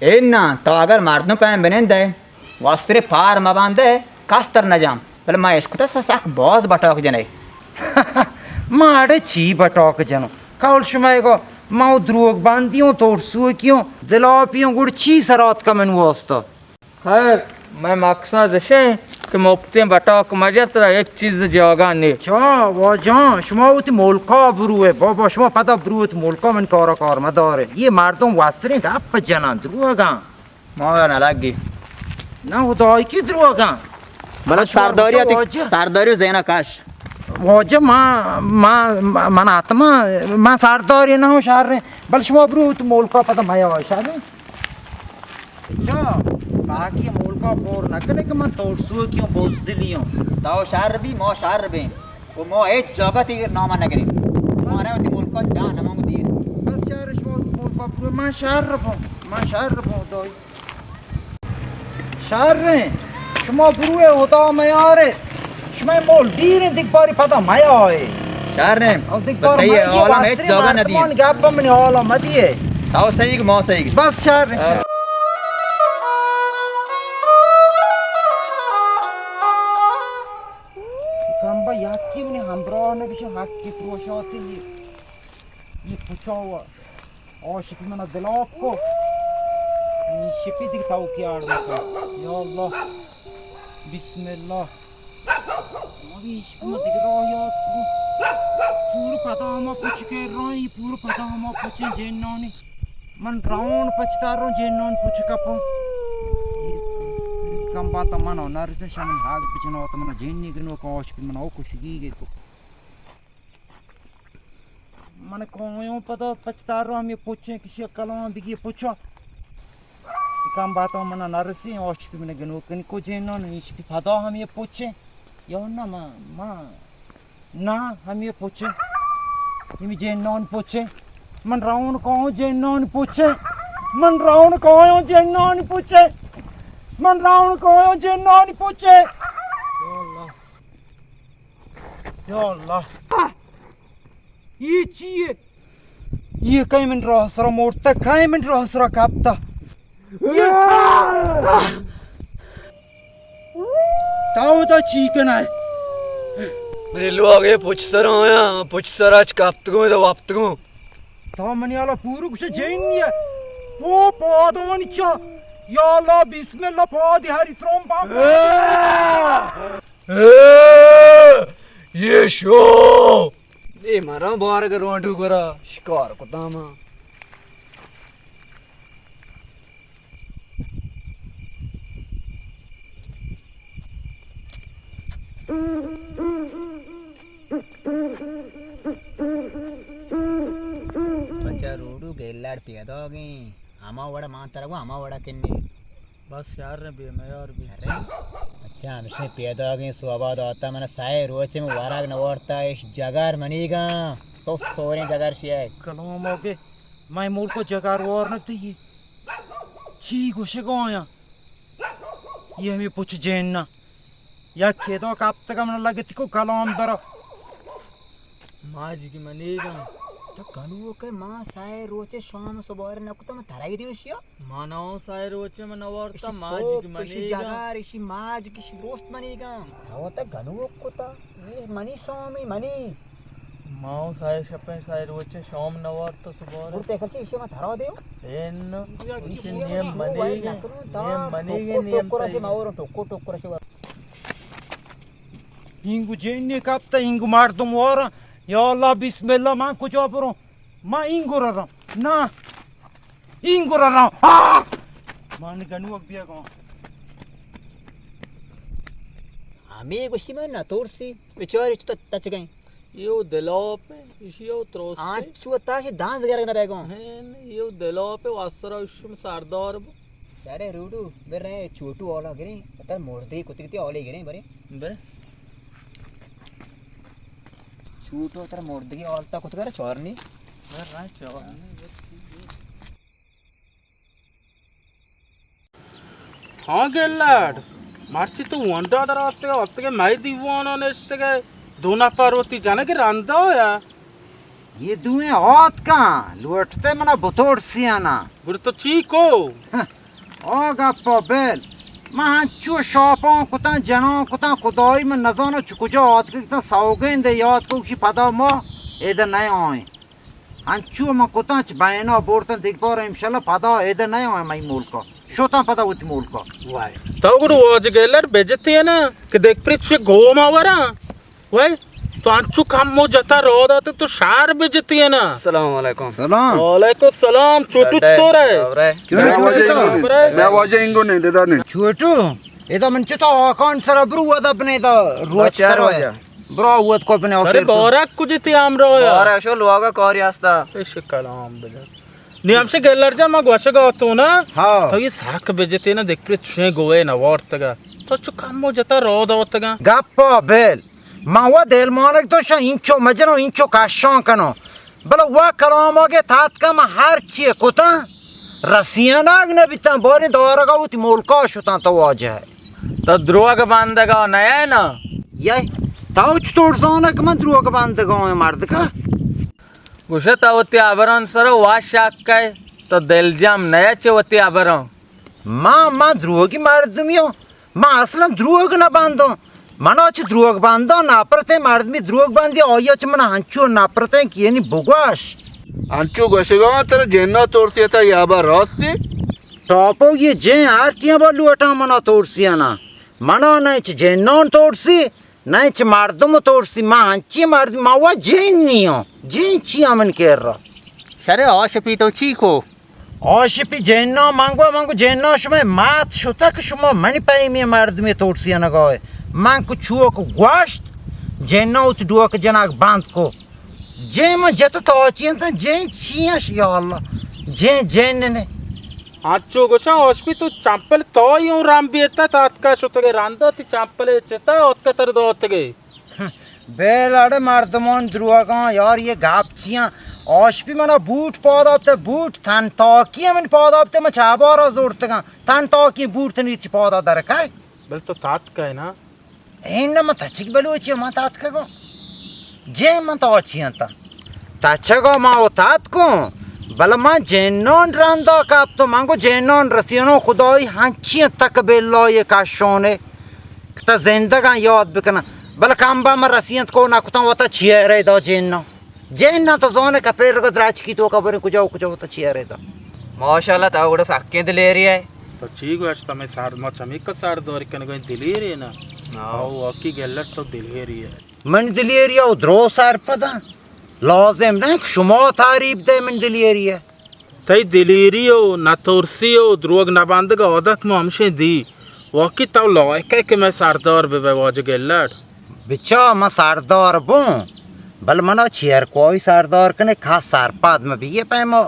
ए ना तो अगर मारदो पे बने दे वास्त्रे पार म बांधे कास्तर न जाम बोले मैं इसको तो साक बहुत बटोक जने माड़े छी बटोक जनो कौल शुमाए को माँ द्रोग बांधियों तोड़ सुए क्यों दिलापियों गुड़ छी सरात का मन वास्ता खैर मैं मकसद से कि मुफ्ते बटोक मजा तो एक चीज जगह नहीं अच्छा वो जहाँ शुमा उत मोलका बुरु है बाबा शुमा पता बुरु उत मोलका मन कौर मदार है ये मार दो वास्त्रे का आप जना द्रोगा मोर न लगी ना वो तो की द्रोगा मतलब सारदारी जेना काश واجه من آتما من سرداری نه شهر بل شما برو تو مولکا پتا مایا شهر چا باقی مولکا پور نکنه که من تورسو کیوں بوزدلیوں ताओ शहर भी मो शहर भी वो मो एक जगह ती नामा न करी माने होती मुल्क को जा नमंग दी بس شهر شما مولکا برو من شهر رفو دوی شهر شما بروه هدا میاره شما مول دیره دیگ باری پتا مایاه शहर ने और देख बार बताइए आलम एक जगह न दी गैप में हाल मदिए ताओ सही कि मो सही बस शहर Kamba yaki mne hambrane bisho hakki proshati ye puchawa aşık mana dilapko ye şipi dik tav ki arda ya Allah bismillah abi işkuma dik rayat puru padama puchke rai puru padama puche jennoni man raun pachtaron jennon puchkapo Kamba tamano narse shaman hag pichno tamana jenni gno ko aşık mana o kushigi ge ko मन को पता पछतारो हम ये पूछे किसी कलम बिगी पूछो काम बातों मना नरसी औषध मैंने गनो कन को जेनो नहीं इसकी फादा हम ये पूछे यो ना मां ना हम ये पूछे हम जेनो पूछे मन राउंड को जेनो पूछे मन राउंड को जेनो पूछे मन राउंड को जेनो पूछे या अल्लाह ये कहीं मन रहसरा मोड़ता कहीं मन रहसरा कापता ताऊ तो चिकन है मेरे लोग ये पुछ सर आज कापत को तो वापत को ताऊ मनी वाला पूरा कुछ जैनिया वो पौध मनिचा या अल्लाह बिस्मिल्लाह पौध हरी श्रोम पाप ये शो ये मारा बार के रोंडू करा शिकार को तामा बच्चा रोडू गेलाड़ पेदोगे आमा वड़ा मां तरगो आमा वड़ा किन्ने बस यार रे बे मैं यार भी अरे अच्छा हमसे पेदोगे स्वाबाद आता मन साय रोचे में वाराग नवरता इस जगार मनीगा तो सोरे जगार शिया कलम ओके मैं मूल को जगार और न ये छी घुसे को आया ये हमें पूछ जैनना या खेदो काप तक मन लगे को कलम दरो माँ जी की मनेगा तो कनु के मां साय रोचे शाम सुबह न को तो मैं धराई दियो शिया मानव साय रोचे में नवरता माँ जी की मनेगा जगार इसी माज की रोस्ट मनीगा वो तो गनु को तो ये मनी स्वामी मनी माँ साय शपे साय रोचे शाम नवरता सुबह उड़ते करके इसे में धरा दियो एन इनके नियम मनेगे नियम टोकरा से मारो टोकरा से हिंगु जैन्य कापता हिंगु मार तुम और या अल्लाह बिस्मिल्लाह मां कुछ अपरो मां इंगु रहा ना इंगु रहा मान गनु अबिया को हमें गुस्सी में ना तोरसी बेचारी तो टच गई यो दिलाव पे इशियो त्रोस आज चुता से दांत वगैरह ना रहेगा यो दिलाव पे वासरा विश्व में सरदार अरे रूडू बेरे छोटू वाला गिरे पता मोड़ते कुत्ते औले गिरे बरे बरे छूटो तर मोड़ते की औलता कुछ करे चोरनी हाँ गेलाड मार्ची तू वंडा दर अत्ते माई दीवान नेस्ते के दोना पार्वती जाने के रंदा होया ये दुए हाथ का लुटते मना बतोड़ सियाना बुर तो ठीक हो ओ गप्पो बेल मां चो शॉपों कुता जनो कुता खुदाई में नजानो चुकुजो हाथ के सौगेंदे याद को की पता मो एदर नहीं आए अंचू में कुता च बायना बोर्तन दिख पर इंशाल्लाह पता एदर नहीं आए मई मूल को शोता पता उत मूल को वाई तो गुरु आज गेलर बेजती है ना कि देख प्रीत से गोम आवरा वाई तो अंचू काम मो जता रो दाते तो शार बेजती है ना अस्सलाम वालेकुम सलाम वालेकुम सलाम छोटू तो रहे मैं वाजे इंगो नहीं देता नहीं छोटू ये तो मन तो अकाउंट सर अब्रू वद अपने तो रोज चार برا وقت کو بنه अरे آخر बौरा कुछ ती आमरो या Ora şo luaga kar yasta. ऐसे कलाम बजा नहीं हमसे गेलर जा मग वशगा होतो ना हाँ तो ये साक बेजते ना देखते छे गोवे ना वार्तगा तो चु काम हो जाता रो दवतगा گپا بل ما و دل مانک تو شا اینچو مجنو اینچو کاشان کنو بلا و کلام آگه تات کم هر چیه کتا رسیاناگ نبیتن باری دارگا اوتی مولکا شدن تو واجه तो द्रोग बांधेगा नया है ना یه تاو چطور زانه که من دروگ بندگاه مرد که गुशे तवती आभरण सर वाश काय तो दिलजाम नया चवती आभरण من دروگی مردمیم من اصلا دروگ نبندم من آچه دروگ بندم نپرته مردمی دروگ بندی آیا چه من هنچو نپرته که یعنی بگوش अंचू घुसेगा तेरे जेना तोड़ती था यहाँ पर रात से ಟಾಪೋ ಈ ಜೇ ಆರ್ಟಿಯ ಬಲ್ಲು ಒಟ ಮನ ತೋರ್ಸಿಯನ ಮನ ನೈಚ್ ಜೇನ್ನೋನ್ ತೋರ್ಸಿ ನೈಚ್ ಮಾಡ್ದಮ ತೋರ್ಸಿ ಮಾ ಹಂಚಿ ಮಾಡ್ದಿ ಮಾವ ಜೇನ್ನಿಯೋ ಜೇನ್ ಚಿ ಅಮನ್ ಕೇರ್ರ शरे औषपी तो चीको ಆಶಿಪಿ ಜೇನ್ನೋ ಮಂಗೋ ಜೇನ್ನೋ ಶುಮೆ ಮಾತ್ ಶುತಕ್ ಶುಮ ಮಣಿ ಪೈ ಮಿ ಮಾಡ್ದಮಿ ತೋರ್ಸಿಯನ ಗೋಯ್ ಮಂಕು ಚುವಕ್ ಗೋಶ್ಟ್ ಜೇನ್ನೋ ಉತ್ ಡುವಕ್ ಜನಾಗ್ ಬಾಂದ್ ಕೋ ಜೇ ಮ ಜತ ತೋಚಿ ಅಂತ ಜೇ ಚಿಯಶ್ ಯಾ ಅಲ್ಲ ಜೇನ್ನೆ आजचो गोशा हॉस्पी तू चांपल तो यूं राम भी येता तात का शुतगे रांदो ती चांपल चेता ओतके तर दो ओतगे बेलाड़े मर्दमोन द्रुआगा यार ये गापचियां आशपी मना बूट पादाबते बूट थान ताकी मन पादाबते म चाबारा जोड़तगा थान ताकी बूट नीचे पादा दर काय बल तो तात का है ना एन्न म तचिक बलुची म तात का गो जे म ताचियां ता तचगा म ओ तात को बल म जेनोन रांदा काप तो मांगो जेनोन रसियनो खुदाई हंची तक बेलो ये काशोने ता जिंदगा याद बिकना बल कांबा म रसियत को ना कुता होता छियरे दो जेनो जेन्ना तो जोने का पेर को द्राच की तो कबर कुछ होता छियरे दो माशाल्लाह ता उड़ा साक्के दिले रही है तो ठीक है तमे सार म चमिक सार दौर कन गई दिलेरी है ना आओ अकी गेलट तो दिलेरी है मन दिलेरिया द्रो सार पदा लाजिम ना शुमा तारीफ दे मन दिलेरिया तई दिलेरियो ना तोरसियो द्रोग ना बांधगा ओदक म हमसे दी वकी तो लॉयक के मैं सरदार बे वाज गेलट बिचा म सरदार बो बल मनो छियर कोई सरदार कने खास सरपाद में भी ये पैमो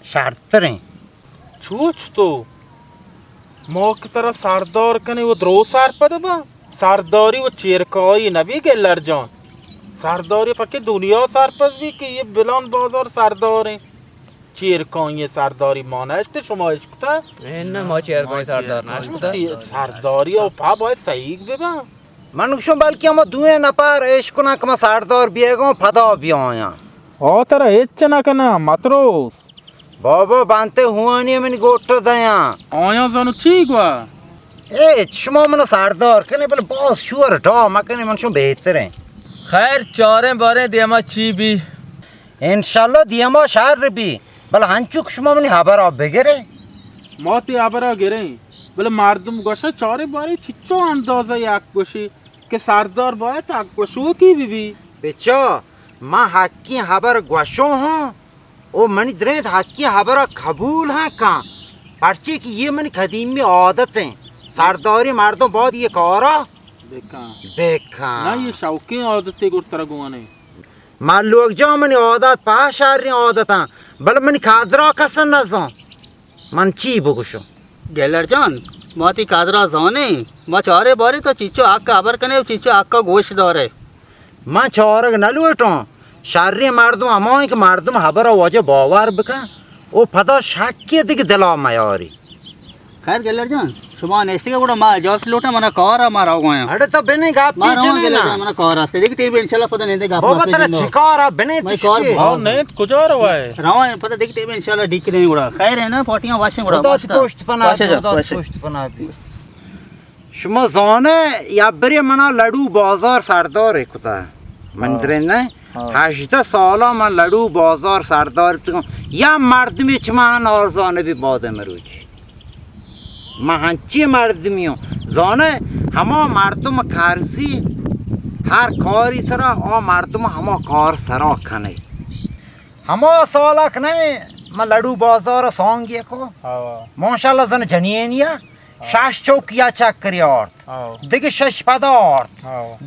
शर्त रे छूछ तो मो की तरह सरदार कने वो द्रो सार पद बा सरदारी वो चेर कोई नबी गेलट जॉन सरदारी पक्के दुनिया सार पद भी कि ये बिलान बाजार सरदार है चेर को ये सरदारी मानस्ट समाजता इन मोचेर कोई सरदार ना सरदारी ओ पा भाई सही बेबा मनुष्यों बल्कि हम दुए न पार इश्क ना कमा सरदार बिएगो फदा बिया ओ तेरा एचना कना मतरोस बाबा बांते हुआनी मन गोट दया आया जनु ठीक वा ए शुमा मन सरदार कने बल बॉस श्योर डा मकने मन शो बेहतर है खैर चौरे बारे दियामा ची भी इंशाल्लाह दियामा शार भी बल हंचुक शुमा मन हबर अब बेगरे मौत याबरा गिरे बोले मारदुम गोशा चौरे बारे चिच्चो अंदाजा याक गोशी के सरदार बाय ताक गोशो की बीबी बेचा मां हक्की हबर गोशो हूं ओ मनी द्रेत हक्की हबर कबूल है का पर्ची की ये मन खदीमी आदत है सरदारी मर्दों बहुत ये करा देखा देखा ना ये शौकी आदतें गुर तरह गुआने मां लोग जो मनी आदत पाशारी आदत बल मनी खादरा कसन नजो मन ची बगुशो गेलर जान माती कादरा जाने मा चारे बारे तो चीचो आग का आबर कने चीचो आग का गोश्त दौरे मां चौरग नलुटो शारी मर्दों अमोय के मर्दों हबर वजह बावर बका ओ फदा शाक्य दिख दिला मयारी खैर गेलर जान सुबह नेस्टी का बड़ा मा जॉस लोटा मना कौरा मारा गया अरे तो बिने गाप पीछे ना मना कौरा से देख टीवी इंशाल्लाह पता नहीं देगा वो बता शिकार बिने मैं कौर आओ नहीं कुछ और हुआ है राव पता देख टीवी इंशाल्लाह डिक नहीं उड़ा खैर है ना पोटियां वाशे उड़ा पोस्ट पना भी शुमा जोने या बरे मना लडू बाजार सरदार है कुता मंदिर ने हाशिता साला मन लडू बाजार सरदार तो या मर्द में चमान और जोने भी बहुत है मरुच महंची मर्दमियों जोने हमा मर्दम खारसी हर कारी सरा और मर्दम हमा कार सरा खने हमा साला खने म लडू बाजार सॉन्ग ये को माशाल्लाह जन जनियनिया Şaş çok ya çakırıyor. Digi şaş pador.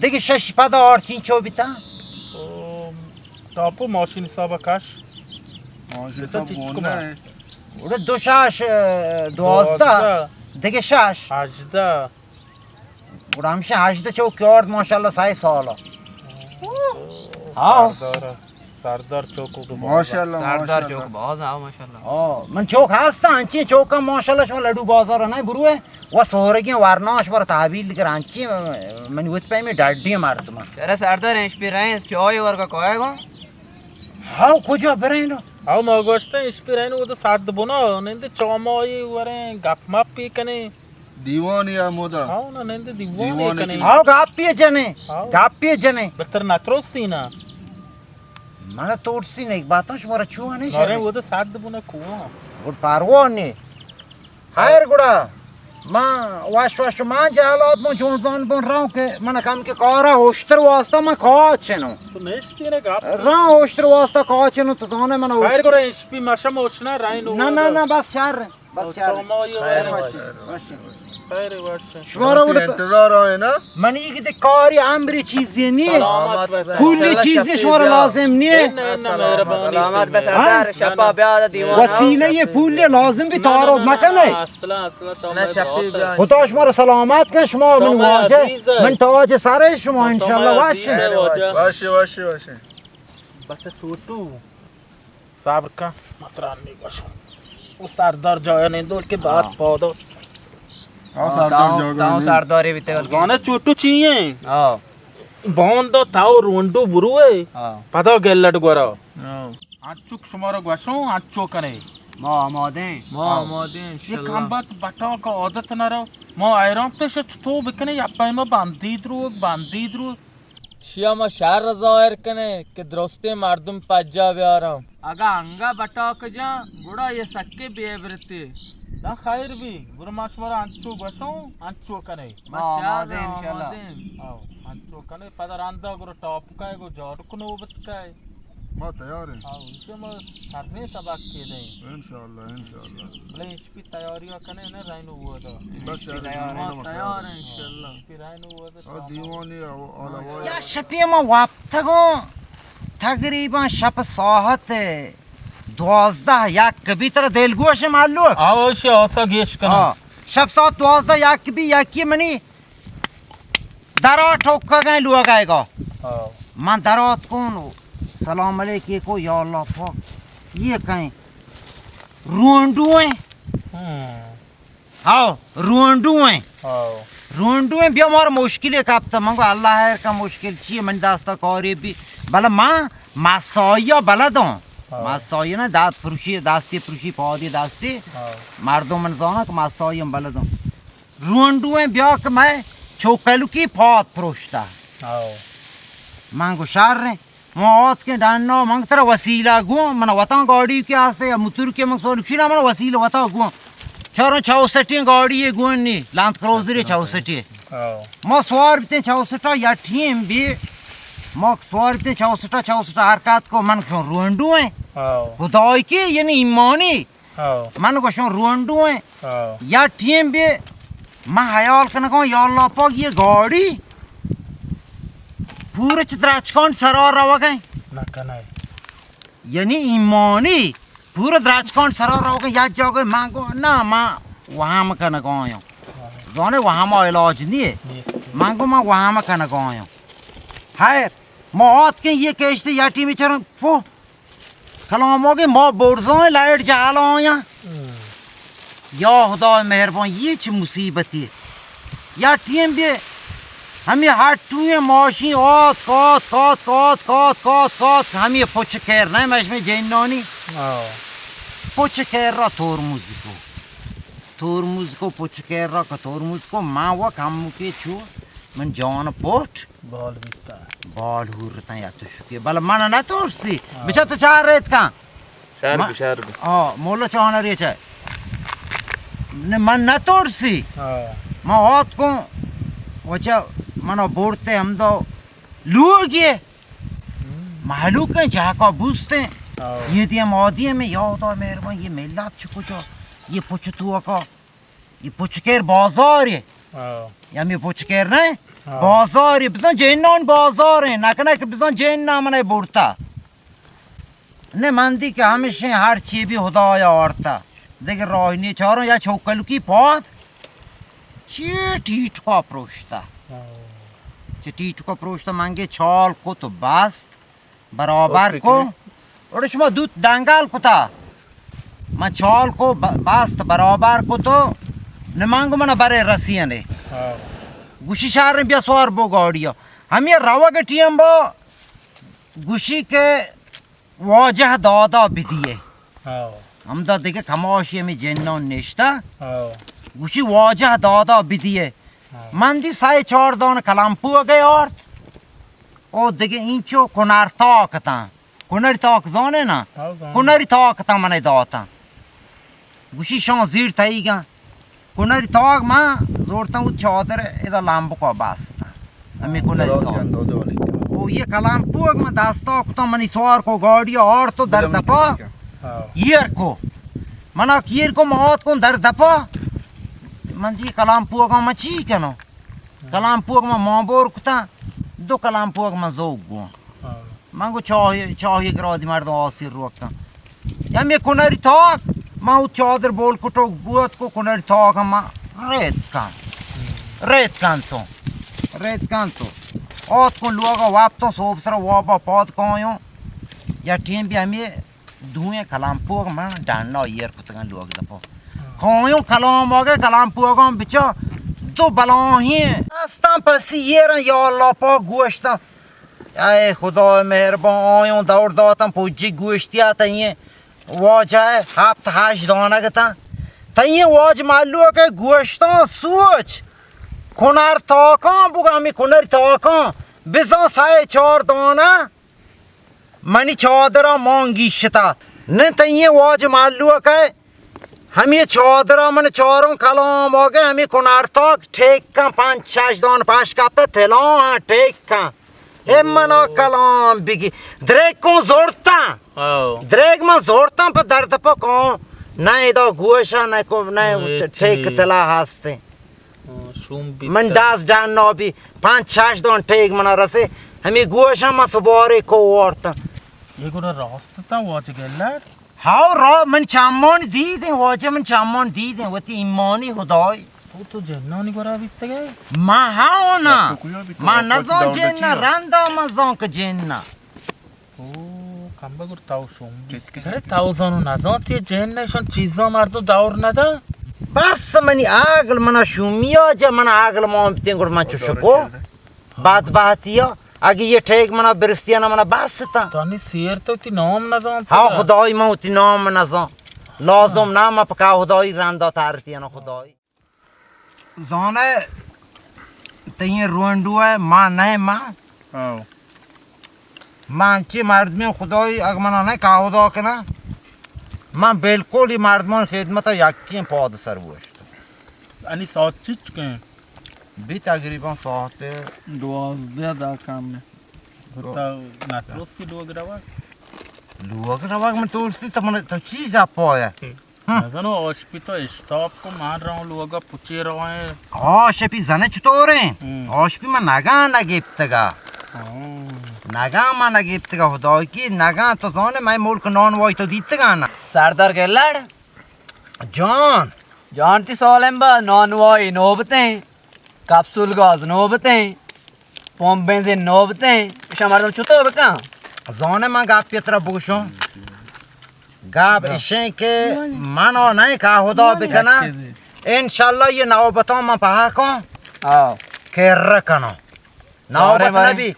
Digi şaş pador çinço bita. Tapu machine sabah kaç. माशाल्लाह बोलना है Orada do şaş doğasta. Digi şaş. Hacda. Buramşa hacda çok yor maşallah say sağla. Aa. Sardar çok oldu. माशाल्लाह सरदार माशाल्लाह चौक बहुत आओ माशाल्लाह aa. Man çok hasta ançi çok maşallah şu ladu bazar ne buruye. Ve sonraki varnaş var tabil कर ançi man वत पे में डाडी मारत ma. तेरा सरदार एक्सपीरियंस चौय वर का कोएगो Ha koca bereyno. Al magostan ispirayno o da sad bono nende chomoy ware gapmap pi kane. Deewani Modi Au na nende Divone divone kane. Ha gapiye jane. Gapiye jane. Better natrostina. Mana totsin ek batam shmara chua ne Nare share. o da sad bono kuwa. Gud parwoni. Hayır guda. Ma wash ma jahalat mo jonzan bon raw ke mana kam ke kara hoştur wasta ma kaçeno. Tu nestine gap. Raw hoştur wasta kaçeno to zone mana Hayır gore ispi masham oshna raino. na bas şar. Bas şar. Chomoy ware. Hayır varsa. Shmara uda इंतजार है ना mani gide kari amri çizi niye? Selamat ve Kulli çizi shmara lazım niye? सलामत पे सरदार शपा ब्याह दीवान वसीले pulle lazım bir taarruz makane. Asla tamam. मैं शपी ब्याह خدا شما رو سلامت کن شما من شما واجه عزیزه. من تاج سر شما انشالله باشه वाशे वाशे वाशे बच्चा छोटू साबर का मतरान नहीं बसो वो सरदार जाया नहीं दो के बाद पौधो ताऊ सरदार भी तेल गाने छोटू चाहिए हां बांधो ताऊ रोंडो बुरुए हां पता गेल्लट गोरा आचुक सुमारो गसो आचो करे मोहम्मदे ये कंबत बटा का आदत न रहो मो आयरन तो तो बिकने या पाए में बांधी द्रू शियामा शहर रजायर कने के दोस्ते मर्दम पज्जा व्यारा अगा अंगा बटाक जा बुड़ा ये सक्के बेबरते ना खैर भी गुरु माशवरा आचो गसो आचो करे माशाल्लाह इंशाल्लाह आओ आचो करे पता रांदा गुरु टॉप का है गो जॉट को नोबत का है मां तैयार है आओ इसे मैं करने सबक के दे इंशाल्लाह इंशाल्लाह भले इसकी तैयारियां करने न राइनो हुआ था बस यार तैयार है इंशाल्लाह इसकी राइनो हुआ था दीवानी आला ya şapiyama vaptago takriban şap saat 12 yak gibi tara delgoş mallu आओ इसे ऐसा गेश करना ha şap saat 12 yak gibi yakki mani dara ठोका गए लुआ गाएगा आओ man darat कौन सलाम अलैकुम को या अल्लाह पाक ये कहीं रुंडुए आओ रुंडुए आओ रुंडुए भी हमारा मुश्किल है कब तक मंगो अल्लाह है का मुश्किल चाहिए मन दास्ता कौरी भी भला माँ मासाया भला दो मासाया ना दास पुरुषी पौधे दास्ती मार दो मन जाना कि मासाया भला दो रुंडुए ब्याह के मैं छोकलू की फौत पुरुषता आओ मांगो शार रे मौत के डानो मंग तेरा वसीला गो मन वता गाड़ी के आस्ते या मुतुर के मंग सोलुशीना मन वसीला वता गो चारों 64 गाड़ी ये गोनी लांत क्रोजर 64 आओ म सवार बिते 64 या टीम भी म सवार बिते 64 हरकत को मन को रोंडू है आओ खुदाई की यानी ईमानी आओ मन को शो रोंडू है आओ या टीम भी मैं हयाल करना को या अल्लाह पाक ये गाड़ी पूरे चित्राचकौन सरोवर रवा गए ना कना यानी ईमानी पूरे द्राचकौन सरोवर रवा गए याद जाओगे मांगो ना माँ वहाँ में कहना कौन हो जाने वहाँ में इलाज नहीं है मांगो माँ वहाँ में कहना कौन हो हाय मौत के ये कैसे याटी में चरण फो कलामोगे मौ बोर्डों लाइट जालो यहाँ या खुदा मेहरबान ये च मुसीबत है या टीम भी हम ये हाथ टूए मौशी कोत हम ये पुछ खेर नहीं मैं इसमें जैन नौनी आओ पुछ खेर रहा तोरमुज को पुछ खेर रहा का तोरमुज को माँ वो काम के छू मन जान पोट बॉल बिता बॉल हुरता या तो शुके बल मन ना तोरसी बिचा तो चार रेत का शहर भी हाँ मोलो चाहना रे चाहे ने मन ना तोरसी आओ मैं औत को वचा मनो बोलते हम तो लोग ये मालूम के जाका बुझते ये दिया मोदी में यो तो मेरे में ये मेला चुको जो ये पुछतुआ का ये पुचकेर बाजारे या मी पुचकेर ne bazarı bizden cennan bazarı nakana ki bizden cennan ne burta ne mandi ki hमेशा हर चीज भी खुदाया औरता देख रोहिणी चारों या छोकल की पौध चीट को प्रोष्टा चीट को प्रोष्टा मांगे छाल को तो बास्त बराबर को और इसमें दूध दंगाल को था मैं छाल को बास्त बराबर को तो न मांगो मना बारे रसिया ने गुशी शहर में बेसवार बो गाड़िया हम ये रवा के टीम बो गुशी के वाजह दादा बिदिए हम तो देखे खमोशी में जेन्नो निष्ठा गुशी वाजह दादा बिदिए मंदी साए चार दोन कलामपू गए और ओ देखे इंचो कुनार ताक ता कुनारी ताक जाने ना कुनारी ताक ता मने दाता गुशी शां जीर ताईगा कुनारी ताक मां जोरता हूँ चादर इधर लांबो को बास्ता हमें कुनारी ताक ओ ये कलामपू में दास्ता तो मनी सवार को गाड़ी और तो दर दपा ईयर को मना कीर को मौत को दर दपा मन ये कलामपू का मची क्या नो कलामपू में मांबोर कुता दो कलामपू में जोगो मांगो चाहे ग्रादी मार दो आसिर रोकता या मैं कुनारी ताक माँ चादर बोल कुटो बुआत को कुनारी ताक माँ रेत कांतो और को लोगा वाप तो सोप सर वापा पौध कोयो या टीम भी हमें धुएं कलामपू में डांडा ईयर कुतगन लोग दपो कोयो कलाम आगे कलामपू का बिचा तो बलाही अस्ता पसी ये रन या अल्लाह पा गोश्ता ऐ खुदा मेहरबान आयो दौड़ दाता पूजी गोश्तिया तइए वाज है हफ्त हाश दाना गता तइए वाज मालू के गोश्ता सोच कुनार ताका बुगा मी कुनार ताका बिजा साए चार दाना मनी चादरा मांगी शता न तइए वाज मालू के हम ये चादरा मन चारों कलाम हो गए हमें कुनार ताक ठेक का 5-6 दान पाश का थेला ठेक का ए मनो कलाम बिगी द्रेक को जोड़ता द्रेक में जोड़ता पर दर्द पर को नहीं दो गोशा नहीं को नहीं ठेक तला हासते मन दास जान नो भी 5-6 दान ठेक मना रसे हमें गोशा में सुबारे को औरता ये कोना रास्ता था वाच गेलर हाउ रा मन चामोन दी दे वाच मन चामोन दी दे वती इमानी खुदाई वो तो जेन्ना नहीं करा बीते गए माँ हाउ ना माँ नज़ो जेन्ना रंदा मज़ों के जेन्ना ओ कंबा गुर ताऊ शोम अरे ताऊ जानो नज़ो ते जेन्ना शन चीज़ों मार तो दावर ना था बस मनी आगल मना शुमिया जब मना आगल माम तेंगुर मंचु शको बात या आगे ये ठेक मना बिरस्तिया ना मना बस था तो नहीं शेर तो ती नाम ना जान हाँ खुदाई माँ उती नाम ना जान लाज़म नाम अपका खुदाई रंदा तारती ना खुदाई जाने तइए रोंडू है माँ नहीं माँ माँ की मर्द में खुदाई अगमना नहीं का खुदा के ना माँ बिल्कुल ही मर्दमान खिदमत यकीन पौध सरवोश अनि सात चीज के भी तकरीबन सात दुआज़ दा काम में होता नातरोस की लोग रवाग में तुलसी तो मन तो चीज आप पाया जानो ओशपी तो स्टॉप को मार रहा हूँ लोग पूछे रहे हैं ओशपी जाने चुतोरे ओशपी में नागा ना गिफ्तगा नागा में ना गिफ्तगा खुदा की नागा तो जाने मैं मुल्क नॉन वॉय तो दीतगा ना सरदार गेलड़ जान ती सोलेंबा नॉन वॉय नोबते कैप्सूल गाज नोबते पॉम बेंजिन नोबते शमार चुतो बका जाने में गाप पितरा बुशो गाप इशे के मानो नहीं का खुदा बिकना इंशाल्लाह ये नाव बताओ मैं पहा को केर कनो नाव बतना भी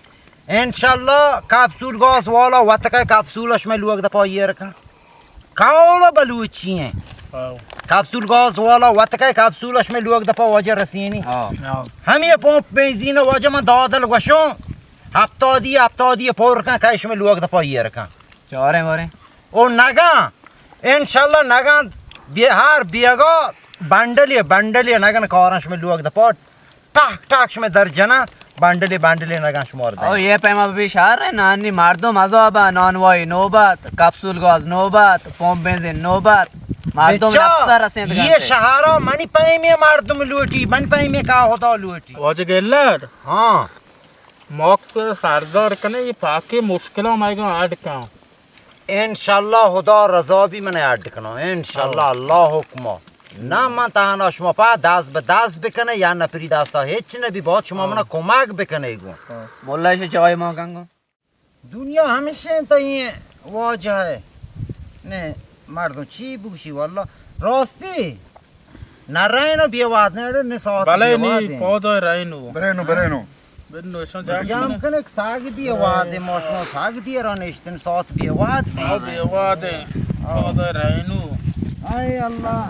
इंशाल्लाह कैप्सूल गाज वाला वत का कैप्सूल में लोग द पाइए रखा काओला बलूची है कैप्सूल गाज वाला वत का कैप्सूल में लोग द पा वजह रसीनी हम ये पंप बेंजीन वजह में दादल वशो हफ्ता दिए पोर का कैश में लोग द पाइए रखा चोरे मोरे ओ नगा इंशाल्लाह नगा बिहार बियागा बंडली नगन कारांश में लोग द पॉट टाक में दर्जना बंडली नगा शुमार दे ओ ये पैमा भी शार है नानी मार दो मजो अब नॉन वॉय नोबत कैप्सूल गाज नोबत पॉम बेंजिन नोबत مردم بچه، نفسر هستند یه شهرها منی پیمی مردم لوٹی من پیمی که خدا لوٹی واج گلر हाँ मौक पे सरदार कने ये पाके मुश्किलों में आएगा ऐड का इंशाल्लाह खुदा रजा भी मैंने ऐड करना इंशाल्लाह अल्लाह हुक्म ना मन तहाना शुमा पा दास be दास بکنه یا نپری داستا هیچ نبی باید شما منا کمک بکنه ایگون والله شو جای ما کنگو دنیا همیشه تا این واجه نه مردم چی بوشی والله راستی نرینو بیواد نه ساعت भले नहीं पौधे रहनु برینو बिन्नो ऐसा जाग جام کنه که ساگ بیواد ماشما ساگ دیران اشتن ساعت بیواد आओ बेवादे पौधे रहनु ای الله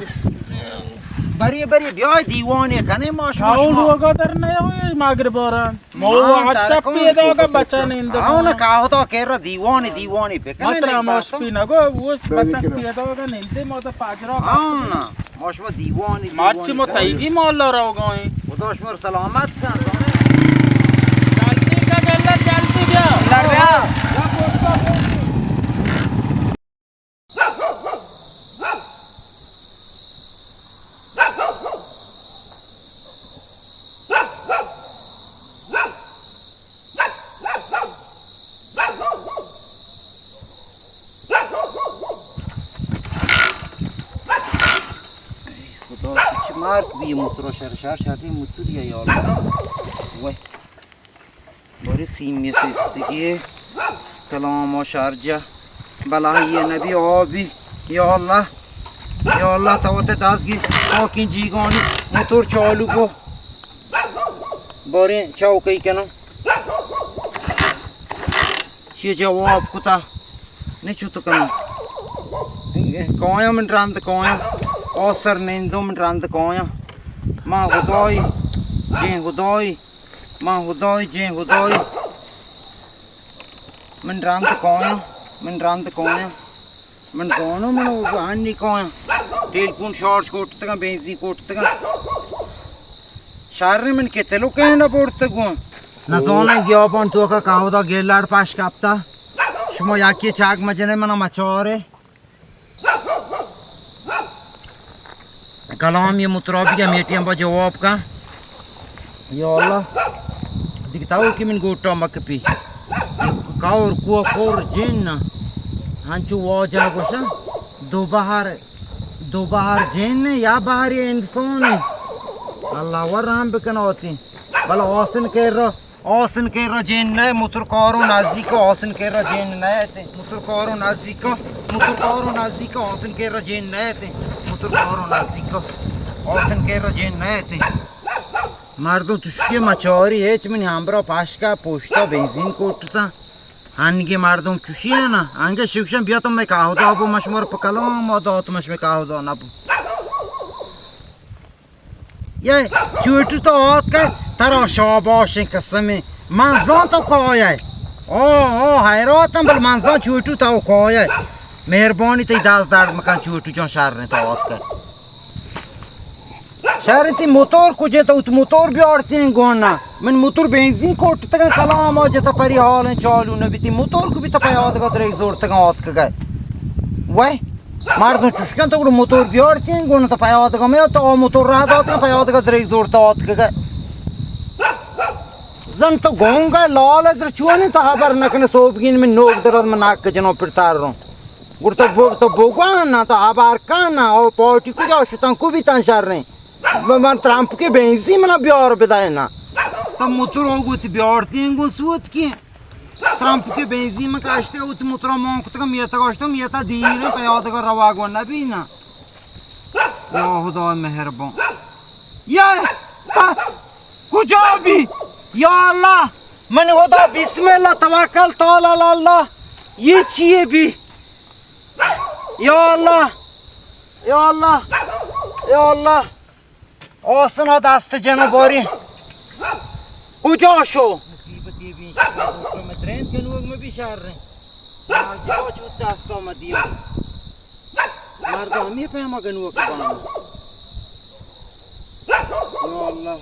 بری بری بیای دیوانه کنه ماشما आओ लोग अदर नहीं हुए मागर बोरन मो अच्छा पी दोगा बच्चा नहीं इंदो అవును కాహతో కేర దీవాని దీవాని పెకనే मात्रा मोश पी ना गो वो बच्चा पी दोगा नहीं इंदे मो तो पाजरा అవునా మోషమ దీవాని माची मो तईगी मोल रहो गए خداشمر سلامت کن जल्दी का जल्दी गया خدا چه مارک بی موتور شهر شهری موتور یا الله وای باری سیمی سیستگی کلام و شارجه بلایی نبی آبی یا الله توت دستگی آکین جیگانی موتور چالو کو باری چاوکی کنم چیه جواب کتا نچو تو کنم کایم من راند کایم آسر نیندو من راند کایم ما خدای جین خدای ما خدای جین خدای من راند کایم من دونو من وہ آنی کایم टेलीफोन शॉर्ट्स कोटतगा बेंजी कोटतगा शारे मन केतलो कहना बोर्तगो ना जोना गियाबन तो का कावदा गेलाड पास कापता शुमा याकी चाक मजने मना मचोरे कलाम ये मुतराबी का मेटियां बा जवाब का या अल्लाह दिखताओ कि मन गोटा मकपी कावर को कोर जिन हांचू वाजा गोशा दो बाहर जिन या बाहर ये इंसान अल्लाह वरहम बकन होती भला औसन कह रहा जिन ने मुतर कारो नाजी को औसन कह रहा जिन ने थे मुतर कारो नाजी को औसन कह रहा जिन ने थे मुतर कारो नाजी को औसन कह रहा जिन ने थे मर्दों तुझके मचौरी है चमन हमरा पास का पोछता बेंजीन कोटता हनगे मर्दों चुशी है ना आंगे शिक्षण बिया तो मैं कहा होता अब मशमूर पकलो मोदो तो मश में कहा होता ना ये चूटू तो होत के तारा शाबाश कसम मंजों तो कोया है ओ हैरत बल मंजों चूटू तो कोया है मेहरबानी तो 10 मकान चूटू जो शहर ने तो होत के शहर ती मोटर कुछ तो उत मोटर भी औरती गोना मन मोटर बेंजीन कोट तक सलाम हो जता परी हाल चालू न बीती मोटर को भी तो पयाद का रे जोर तक होत के गए वय मार दो चुस्कन तो मोटर भी औरती गोना तो पयाद का में तो मोटर रहा तो पयाद का रे जोर तो होत के गए जन तो गोंगा लाल इधर चुने तो खबर नकने सोबगिन में नोक दरद में नाक के जनो पिरतार रो गुड़ तो बोगाना तो आबार काना और पार्टी को जाओ शुतन को भी तंशर रहे मन ट्रम्प के बेंजी मना ब्यार बिदाय ना तब मुतर होगु ती ब्यार तींगु सूत की ट्रम्प के बेंजी में काश्ते उत मुतर मोंक तक मियता काश्तो मियता दीरे पयाद का रवागो ना भी ना या खुदा मेहरबान या कुछ भी या अल्लाह मन खुदा बिस्मिल्लाह तवक्कल तआला अल्लाह ये चाहिए भी या अल्लाह या अल्लाह या अल्लाह Osuna dastı canabori. Uca şo. Musibat ye bin şo trend ke nuog me bisharre. Jaw chut dasto ma diyo. Mardo hami pe ma ganu ke bana. Ya Allah.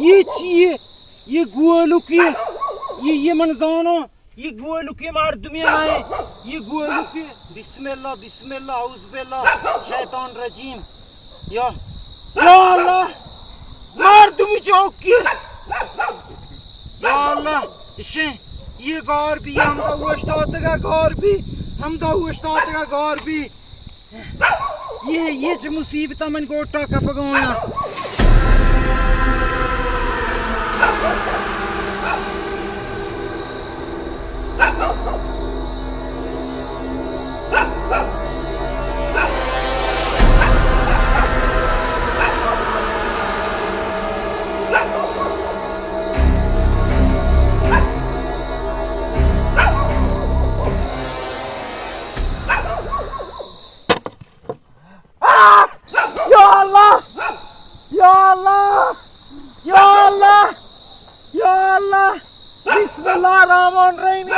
ये चाहिए ये गुआलू की ये मन जानो ये गोलू के मर्दमी आए ये गोलू के बिस्मिल्लाह बिस्मिल्लाह औज़ुबिल्लाह शैतान रजीम या अल्लाह मर्दमी चौकी या अल्लाह इसे ये गौर भी हम का उस्ताद का गौर भी हम का उस्ताद का गौर भी ये जो मुसीबत मन गोटा का पगवाना बिस्मिल्लाहिर्रहमानिर्रहीम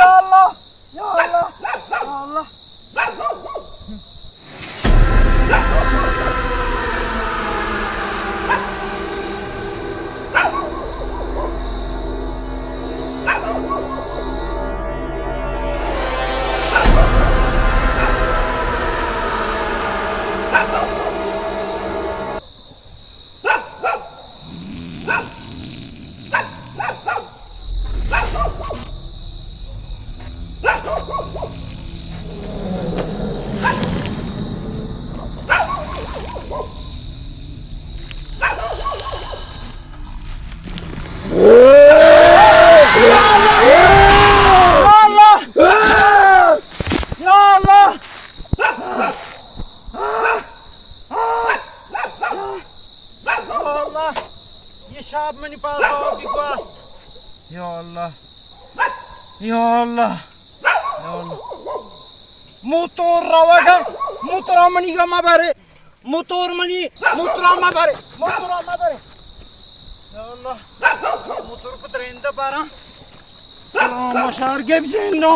या अल्लाह या अल्लाह या अल्लाह ये शाब में नहीं पास होगी पास या अल्लाह या अल्लाह या अल्लाह मुतोर रवागा मुतरा मनी का माबारे मुतोर मनी मुतरा माबारे या अल्लाह मुतोर को त्रेंदा पारा मशार के भी जेनो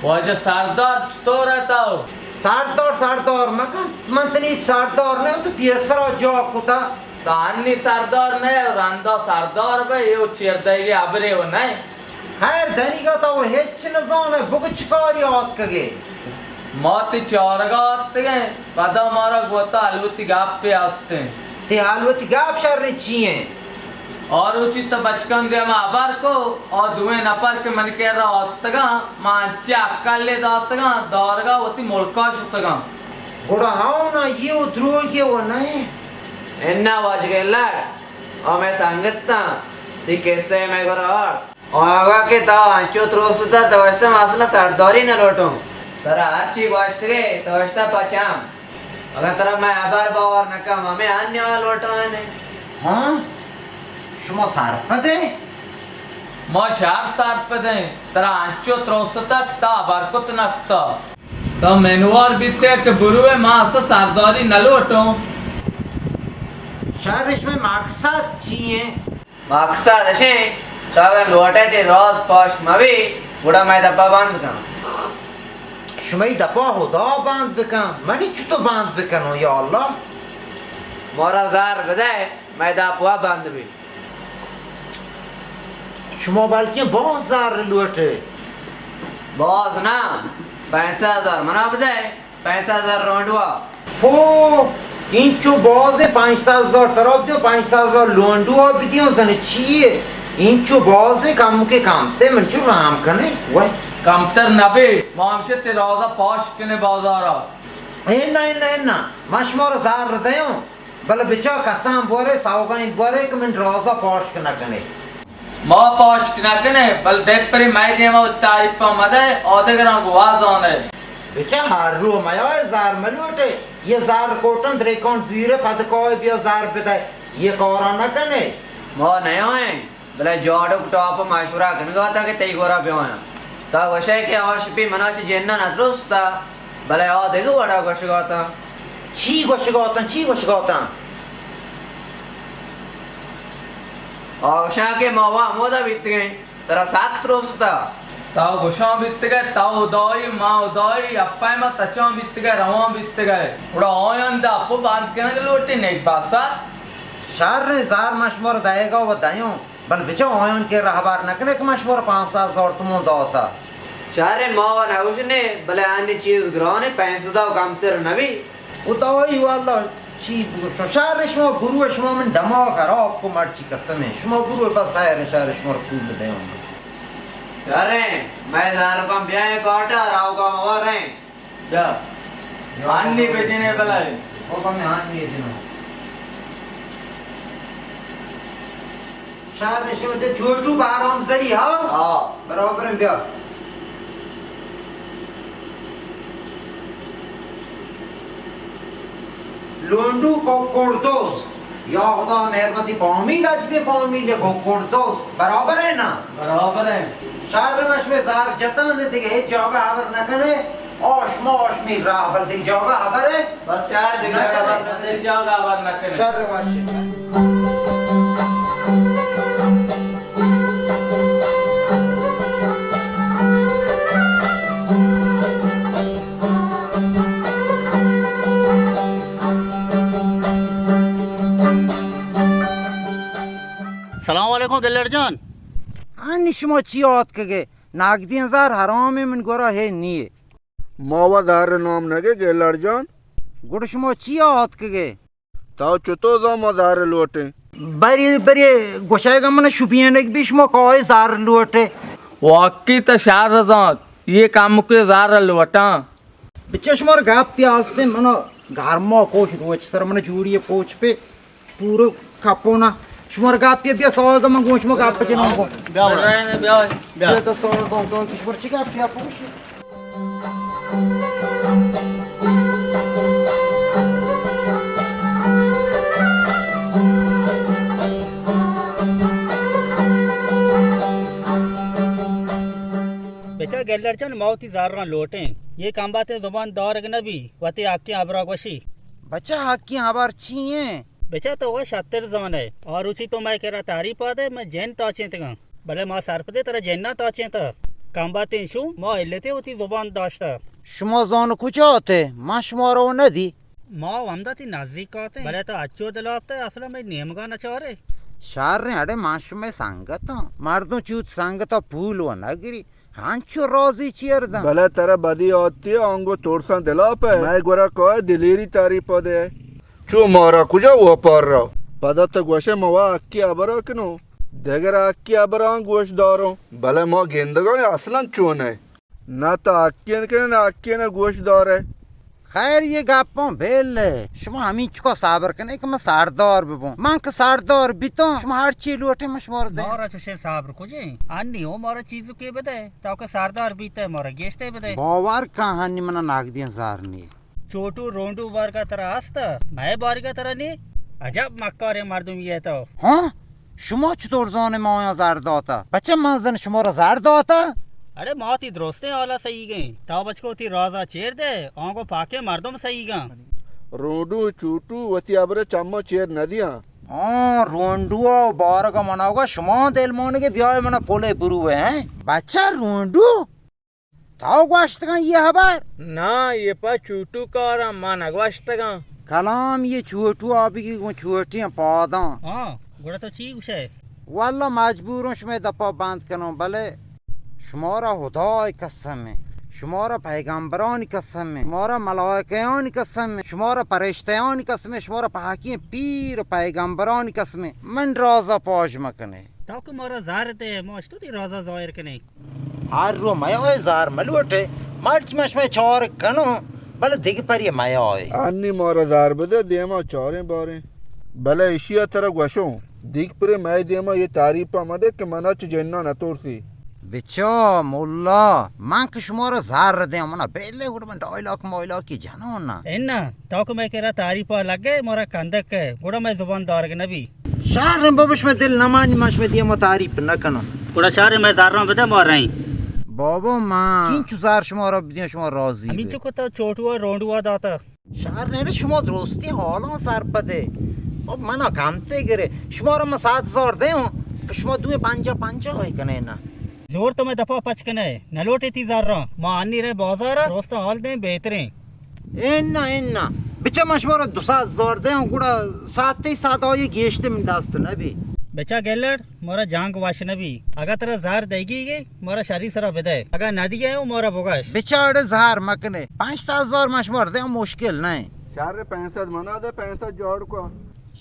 वजह सरदार तो रहता हो सरदार मकान मंत्री सरदार ने तो तीसरा जॉब कुता तान्नी सरदार ने रंदा सरदार बे ये चेरदाई अबरे हो नहीं खैर धनी का तो हेच न जाने बुगच कारी आत कगे माती चौरगात के पदा मारा गोता अलवती गाप पे आस्ते ते हालवती गाप शर्रे चिए और उचित बचकन दे माबार को और दुए नपर के मन के रहा तगा मांचे अक्कले दातगा दौरगा होती मुल्का शुतगा गोड़ा हाउ ना ये उद्रो के वो नहीं इन्ना वाज के लड़ और मैं संगतता ती कैसे मैं कर और आगा के ता अंचो त्रोसुता तवस्ता मासला सरदारी न लोटो तरा आची वास्ते तवस्ता पचाम अगर तरा मैं आबार बावर न का हमें अन्य लोटो ने हां शुमा सारपदे मो शार सारपदे तरा अंचो त्रोसुता ता बरकत नक्ता तो मेनुआर बीते के बुरुए मास सरदारी न लोटो शायद इसमें मकसद चाहिए मकसद है तब लोटे ते रोज पोस्ट मवी बुढ़ा मैं दबा बंद का शुमाई दबा हो दा बंद बेका मनी चुतो बंद बेकनो या अल्लाह मोरा जार बदाए मैं दबा बंद भी शुमा बल्कि बहुत जार लोटे बॉस ना 65,000 मना बताए 65,000 रोंडवा हो इंचो बॉज 5,000 तरफ दो 5,000 लोंडू और बितियों सने चाहिए इंचो बॉज काम के काम ते मंचो राम कने वह कमतर नबी मामशे तिरोजा पौश कने बाजारा नहीं ना मशमोर जार रहे हो बल बिचा कसम बोरे सावगानी बोरे एक मिनट रोजा पौश कना कने मा पौश कना कने बल देख परे मैं देवा तारीफ पा मदे औदे करा गवाज होने बिचा हार रो माया जार मलोटे ये जार कोटन द्रेकोन जीरे पद कोई भी जार बिताए ये कोरा न कने मो नहीं होए बले जोड़ टॉप मशवरा कन गाता के तई गोरा पे होया ता वशे के औशपी मनाच जेन्ना नद्रुस्ता बले आ देखो बड़ा गोश गाता ची गोश गोता औशा के मवा मोदा बीत गए तेरा साख रोस्ता ताऊ गुशा बीत गए ताऊ उदाई माँ उदाई अप्पा में तचा बीत गए रवा बीत गए उड़ा ओयन दा अपो बांध के ना लोटे नहीं बासा शार ने जार मशमोर दाएगा वो दायों बल बिचा ओयन के रहबार नकने के मशमोर 5,000 तुमो दोता शारे मवा ना उसने बले आनी चीज ग्रहणे पैसे दाव काम तेर नबी उदाई वाला ची बुशो शार शमो गुरु शमो में दमा करो आपको मर्ची कसम है शमो गुरु बस आए शार शमो फूल दायों अरे मैं जार को ब्याह काटा राव का मवा रहे जा अन्नी बेचने बलाए वो कम अन्नी दिनो शार ने शमो ते छोटू बाराम सही हां बराबर है ब्याह लोंडू को कोर्दोस या खुदा मेहरबानी पामी गज पे पामी ले को कोर्दोस बराबर है ना बराबर है शार में जार जतन ने दिखे जगह आवर न करे ओश मी राहबर दिख जगह आवर है बस चार जगह का बात दिल जाओगा आवाज न करे शार वाश सलाम वालेकुम गिल्लर जान निशमो चियात के नागदियां जार हराम में मन गोरा है नीए मावा दार नाम नगे गेलर जान गुडशमो चियात के ताव चुतो जा मदार लोटे बरी गोशाएगा मन शुपियन एक बिशमो कोई जार लोटे वाकी तो शार रजात ये काम के जार लवटा बिचशमोर गाप प्यास ने मनो घरमो कोश रोच सर मन जूड़िए पोच पे पूरो कापोना शुमर गाप पे बिया सौ गम गोशमो गाप पे नो को ब्याह तो सौ दो किशमर चिका प्या पोश बेचा गिल्लर जान मौती जार लोटे ये काम बातें जुबान दौर के नबी वती आपकी आबरा गोशी बच्चा हक की आबार छिए बेचा तो वह 70 जवान है और उसी तो मैं कह रहा तारीफ आदे मैं जैन ताचे तक भले मां सरपदे तेरा जैना ताचे त काम बातें शू मां लेते होती जुबान दाश्ता शुमो जोन कुछ होते मां शुमारो नदी मां वमदा ती नजदीक आते भले तो अच्छो दिलाते असल में नेमगा न चारे शार ने अडे माश में सांगत मर्दों चूत सांगत फूल व नगरी हांचो रोजी चेर दा भले तेरा बदी होती है आंगो तोड़सा दिला पे मैं गोरा को दिलेरी तारीफ दे चो मारा कुजा वो पर रहा पदा तो गोशे मवा अक्की आबरा किनो देगरा अक्की आबरा गोश दारो भले मो गेंदगो असलन चोन है ना तो अक्की के ना अक्की ना गोश दार है खैर ये गापों भेल शुमा हमीच को साबर कने कि मैं सारदौर बबो मांक सारदौर बितो शुमा हर चीज लोटे मशमोर दे मारा चुशे साबर कुजे अन्नी हो मारा चीज के बदे ताके सारदार बीते मारा गेस्ते बदे बावर कहानी मना नाग दिया जारनी छोटू रोंडू बार का तरह आस्ता मैं बार का तरह नहीं अजब मक्का रे मर्दुम ये तो हां शुमा चतोर जोने माया जार दोता बच्चा मंजन शुमार जार दोता अरे मौती द्रोस्ते वाला सही गए ताव बचको थी राजा चेर दे आंगो पाके मर्दम सही गा रोडू चूटू वती आबरे चम्मो चेर नदिया रोंडू बार का मनाओगा शुमा देल मोने के ब्याह मना पोले बुरु हैं बच्चा रोंडू ताव गोश्त का ये हबार ना ये पा चूटू का और मान अगवाश्त का कलाम ये छोटू आप की छोटियां पौधा हां गुड़ा तो चीज है वाला मजबूरों में दपा बांध कनो भले شمارا خدای قسمه، شمارا پیغمبران قسمه، شمارا ملائکیان قسمه، شمارا فرشتیان قسمه، شمارا پاکی پیر پیغمبران قسمه. من رازا پاش مکنه. تا که مارا زارته ما اشتوتی رازا ظاهر کنی. هر رو مایه زار ملوته مارچ مشمه چهار کنو بله دیگه پری مایه انی مارا زار بده دیما چاریں باریں بله اشیا ترا گوشو دیگ پر مای دیما یه تعریف آمده که منا چه جننا نتورسی بچا مولا من که شما را زار دیم منا بیله گوڑ من دایلاک مایلاکی جنون نا اینا تا که میں کہہ تعریفا لگے مارا کندک ہے گوڑا میں زبان دار کے نبی شهر بابش میں دل نمانی مش میں دیما تعریف نکنم گوڑا شهر میں زار رہا بده مار رہی بابا من چین چوزار شما را بدین شما راضی همین چو کتا چوٹوا روندوا داتا شهر نه شما درستی حالا سر پده بابا منا کمته گره شما را من 7,000 دیم شما دو 50 های کنه نه زور تو میں دفعہ پچ کنے نلوٹی تھی زار رہا ماں آنی رہے بازارا روستا حال دیں بہترین اینا بچه من شما را 2,000 دیم گوڑا ساعت آیه گیشته من دست نبی بچا گیلر مورا جانگ واش نبی اگر ترا زار دیگی گئی مورا شری سرا بدے اگر نہ دیگے ہوں مورا بوگاش بچاڑے زہر مکنے 5,000 مشمار دے مشکل نہیں شهر 500 منا ده 500 جوڑ کو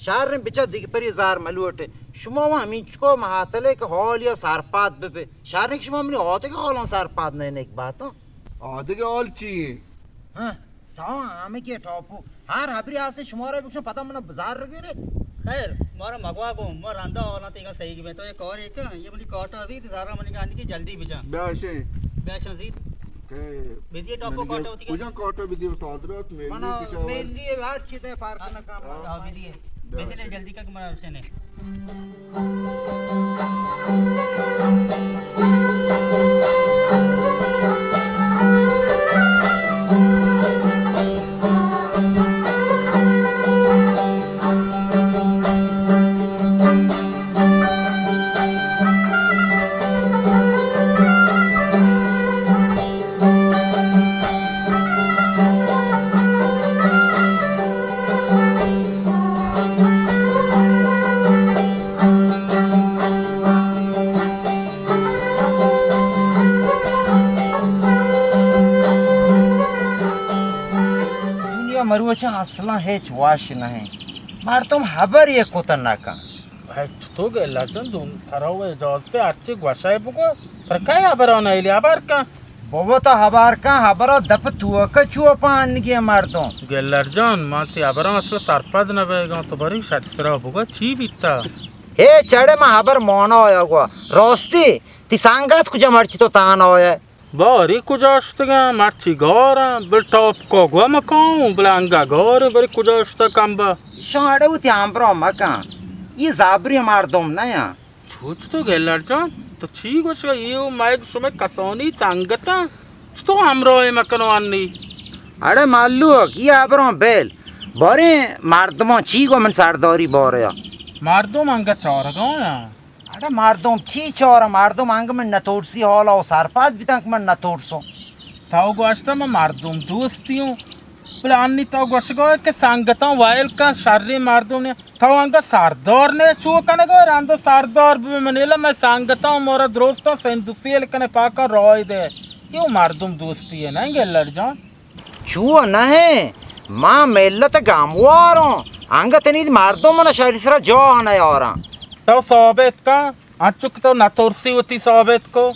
شهر بچا دیگه پری زهر ملوٹه شما و همین چکو محاتله که حال یا سرپاد ببه شهر شما منی آده که حالا سرپاد نه نیک باتا آده که حال چیه تا همه که ٹاپو هر حبری هسته شما را بکشن پتا من بزار گیره خیر مورا مگوا گو مور رندا ہونا تیگا صحیح کی میں تو ایک اور ایک یہ بلی کاٹا دی زارا منی کہانی کی جلدی بجا بیاشه بیاشن زید که بدیے ٹاپو کاٹا ہوتی کجا کاٹا بدیو حضرت منا میلی میلی ہر چیز ہے پارک نہ کام ہاں بدیے بدلے جلدی کا مرا اس نے مروچن اصلا هیچ واش نہیں مردم خبر یک کوتن نکن تو گلردن دون تراو اجازه ارچی گوشای بگو پر کای خبران ایلی خبر کن بابا تا خبر کن خبر دپ توکه چوه پانگی مردم گلرجان من تی خبران اصلا سرپد نبیگم تو باری شد سرا بگو چی بیتا هی چڑے من خبر مانا آیا گوا راستی تی سنگت کجا مرچی تو تان آیا باری کجاشتگم مرچی گارم بل تاپ کاگو مکان بل انگا گارم باری کجاشتگم با شاده بودی همبرا مکن یه زبری مردم نه چوچ تو گلرجان تو چی گوشگا ایو مایگ شما کسانی چنگتا تو همراه مکنو انی اڑے مالوک یہ خبران بیل باری مردمان چی گو من سرداری باره یا مردم انگا چارگاه یا اڑے مردم چی چاره مردم انگا من نتورسی حالا و سرپاد بیتن که من نتورسو تاو گوشتا من مردم دوستیوں بل انی تاو گوشگا که سنگتا وائل کا شرری مردم نے تاو انگا سردار نے چو کنگا رنده سردار بمنیلا میں سنگتا ہوں مورا درستا سندوسیل کنے پاکا رای دے یہ مردم دوستی ہے نہیں گلر جان چو نہیں ماں ملت گامواروں انگا تنید مردم من شہری سرا جا آنا یاران تو ثابت کا انچک تو نتورسی ہوتی ثابت کو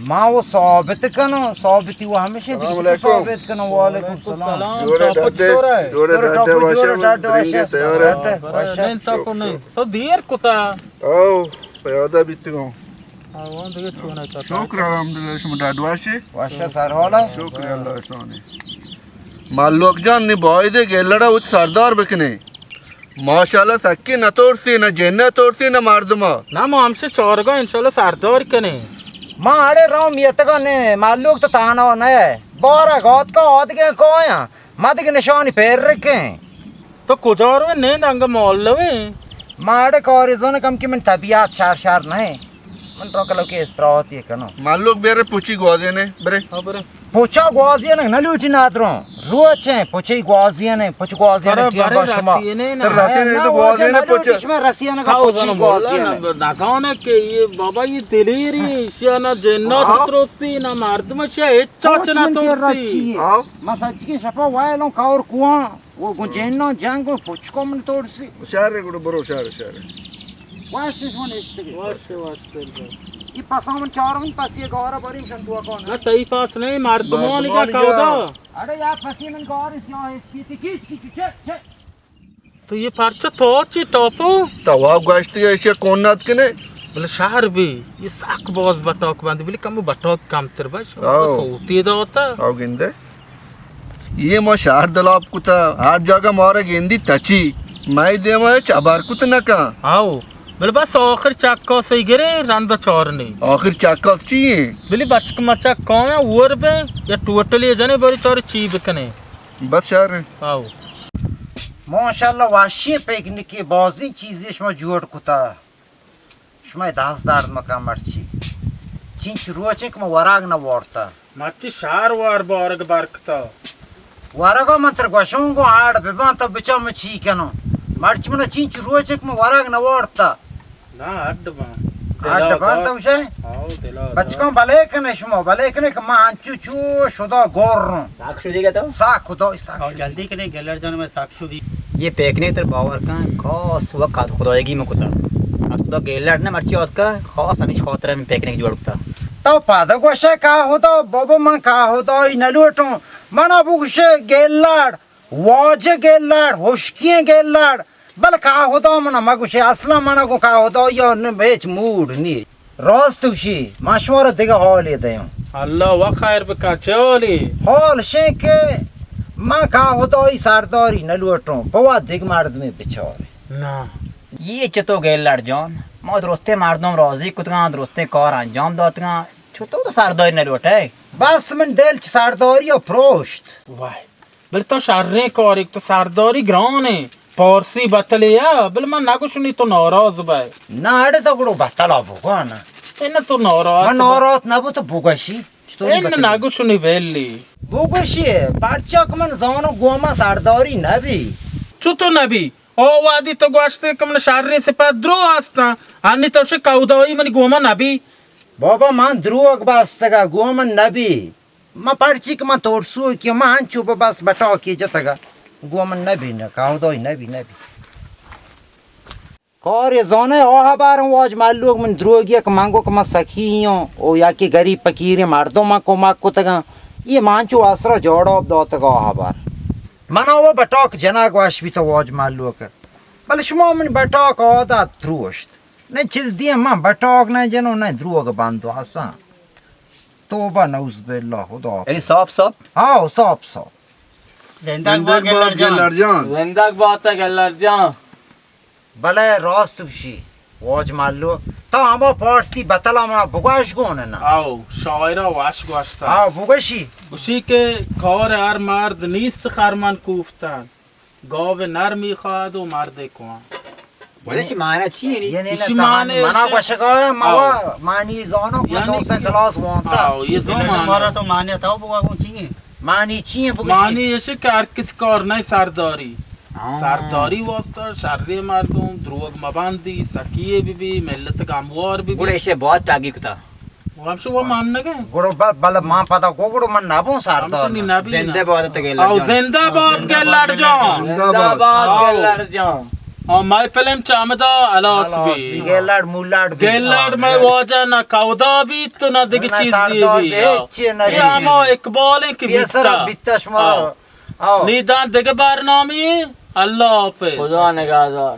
ماں وہ ثابت کنو ثابتی وہ ہمیشہ دیکھ ثابت کنو وعلیکم السلام جوڑے ڈاٹے واشے رنگے تیار ہے نہیں تو نہیں تو دیر کتا او پیادا بیتگو آوان دیگه چونه چطور شکر الحمدلله شما داد واشی واشا سر حالا شکر اللہ شانی مالوک جان نی بایده گلڑا اوچ سردار بکنے ماشاءاللہ سکی نہ توڑسی نہ جنہ توڑسی نہ مردما نہ ما हमसे چارگا انشاءاللہ سردار کنے ماں اڑے راؤں میتگا نے معلوک تو تانا ہے بارہ گوت کا آدھگے کویا مد کے نشانی پھیر رکھیں تو کجارو نیند انگا مولوی ماں اڑے کاریزون کم کی من طبیعت شار نہیں من تو کلو کے استراحتی ہے کنو مالوک بیرے پوچھی گوا دینے برے ہاں برے پوچا گوازیه نه نلوتی ندارم روچه پوچه گوازیه نه پوچه گوازیه نه تیم با شما سر راستی نه تو گوازی نه پوچه شما رسیه نه پوچه گوازیه نه نکانه که یه بابا یه دلیری شیا نه جنات ترستی نه مردم شیا هیچ چاچ نه ترستی مثلا چی شپا وایلون کار کوان و گنجنا جنگو پوچ کو من ترسی شهر گرو برو شهر واسه شما نیست این پسامون چهارمین پسیه گوارا بریم شن دعا کنه نه تایی پاس نه مردمانی که کودا अरे यार पसीने गौर से यहाँ इसकी किच किच तो ये पर्चा तो ची टॉपो तवा गश्ती ऐसे कोन्नात के ने बोले शहर भी ये साक बॉस बटोक बांध बोले कम बटोक कम तेरे बस सोती दा होता आओ गेंदे ये मो शहर दलाप कुता हर जगह मारे गेंदी तची मैं दे मैं चबार कुत न का आओ बोले बस आखिर चक्का सही गिरे रंद चोरनी आखिर चक्का चाहिए बोले बचक मचक कौन है ऊर पे या टोटली जने बोले चोर चीब कने बस शहर आओ माशाल्लाह वाशी पिकनिक की बाजी चीजें शमा जोड़ कुता शमा दास दार्द मका मर्ची चिंच रोचे कम वराग न वारता मर्ची शार वार बारग बारकता वरागा मंत्र गोशोंगो आड़ बेबांता बिचा मची कनो मर्ची मना चिंच रोचे कम वराग न वारता ना अड्डबा अड्डबा तो उसे आओ दिला बचकम भले कने शमा भले कने कम अंचू चू शुदा गोरन साख शुदी का तो साख खुदा साख और जल्दी करें गैलर जाने में साक्षुदी ये पेकने तर बावर का खास वक्त खुदाएगी में कुता अब तो गेलर ने मर्ची होत का खास हमें खातर में पेकने की जोड़ता तो पादा गोशे का होता बाबा मन का होता नलुटो मना बुगशे गेलाड वाजे गेलाड होशकिए गेलाड बल का होता मना मगुशे असला मना को का होता यो न बेच मूड नी रास्तुशी मशवरा देगा हॉल ये दयो अल्लाह व खैर बका चोली हॉल शेके मां का होता ई सरदारी नलुटो बवा दिग मार्द में बेचारे ना ये चतो गेलर जान मो दोस्ते मारदम राजी कुतगा दोस्ते कार अंजाम दातगा छतो तो सरदार ने लोटे बस मन दिल सरदारी अप्रोस्ट वाह बल तो शार्रे को एक तो सरदारी ग्रान है पारसी बतलिया बल मन नागो सुनी तो नाराज बाय नाड़े तो गुड़ो बतला भुगा ना इन तो नाराज मन नाराज ना वो तो भुगाशी इन नागो सुनी बेली भुगाशी पाचक मन जानो गोमा सरदारी नबी चुतो नबी ओ वादी तो गोश्ते कमन शार्रे से पद्रो आस्ता अन्नी तो से काउदाई मन गोमा नबी बाबा मान द्रुवक बास्तगा गोमन नबी म पर्चिक म तोरसु कि म हांचु बस बटा की जतगा गोमन नबी न काउदाई नबी कार ये जाने ओ हबार वाज मालूक मन द्रुगिया क मांगो क म सखियो ओ या कि गरीब फकीर मर्दो म को को तगा ये मांचु आसरा जोड़ो दोतगा ओ हबार मना वो बटाक जना वाश भी तो वाज मालूक बल शमा मन बटाक ओदा त्रुष्ट ne çiz diye man batak ne jeno ne droga bandu asa toba nauz billah huda यानी सॉप सॉप ha sap जिंदाबाद गैलर जान जान जिंदाबाद गैलर जान bale rast bişi waj mallu ta ama parsi batala ma bugash gone na आओ शायरा वाश गोश्ता ha bugashi उसी के खौर यार मर्द नीस्त खारमान कूफता गाव नरमी खादो मर्दे को वैसे माना चाहिए नहीं yene İşi ne mani mana eşi- başa mawa mani zano ko Yani dosa ki- class wanta आओ ये जो हमारा माने तो मान्य था बुआ को चाहिए mani chiye bugashi मानी ऐसे कार किस कार नहीं सरदारी सरदारी वास्ता शार्रे मर्दों द्रोग मबांदी सकिए बीबी मिल्लत कामवार गुड़ बीबी ऐसे बहुत टागी कुता हमसे वो मानने के godo bal ma pada gogodo man nabo हमसे sardar नहीं ना भी जिंदे बहुत तो गेलर आओ जिंदाबाद गैलर जान जिंदाबाद गैलर जान और मैं फिल्म चामदा अलास भी gelad mulad गैलर में वाजा ना काउदा भी तो ना दिख ना चीज सरदार भी बेचे ना ये आमा इकबाल है कि Piyasara बिस्ता bitta şmara. Al. निदान दिग बार नामी अल्लाह हाफिज खुदा निगाहदार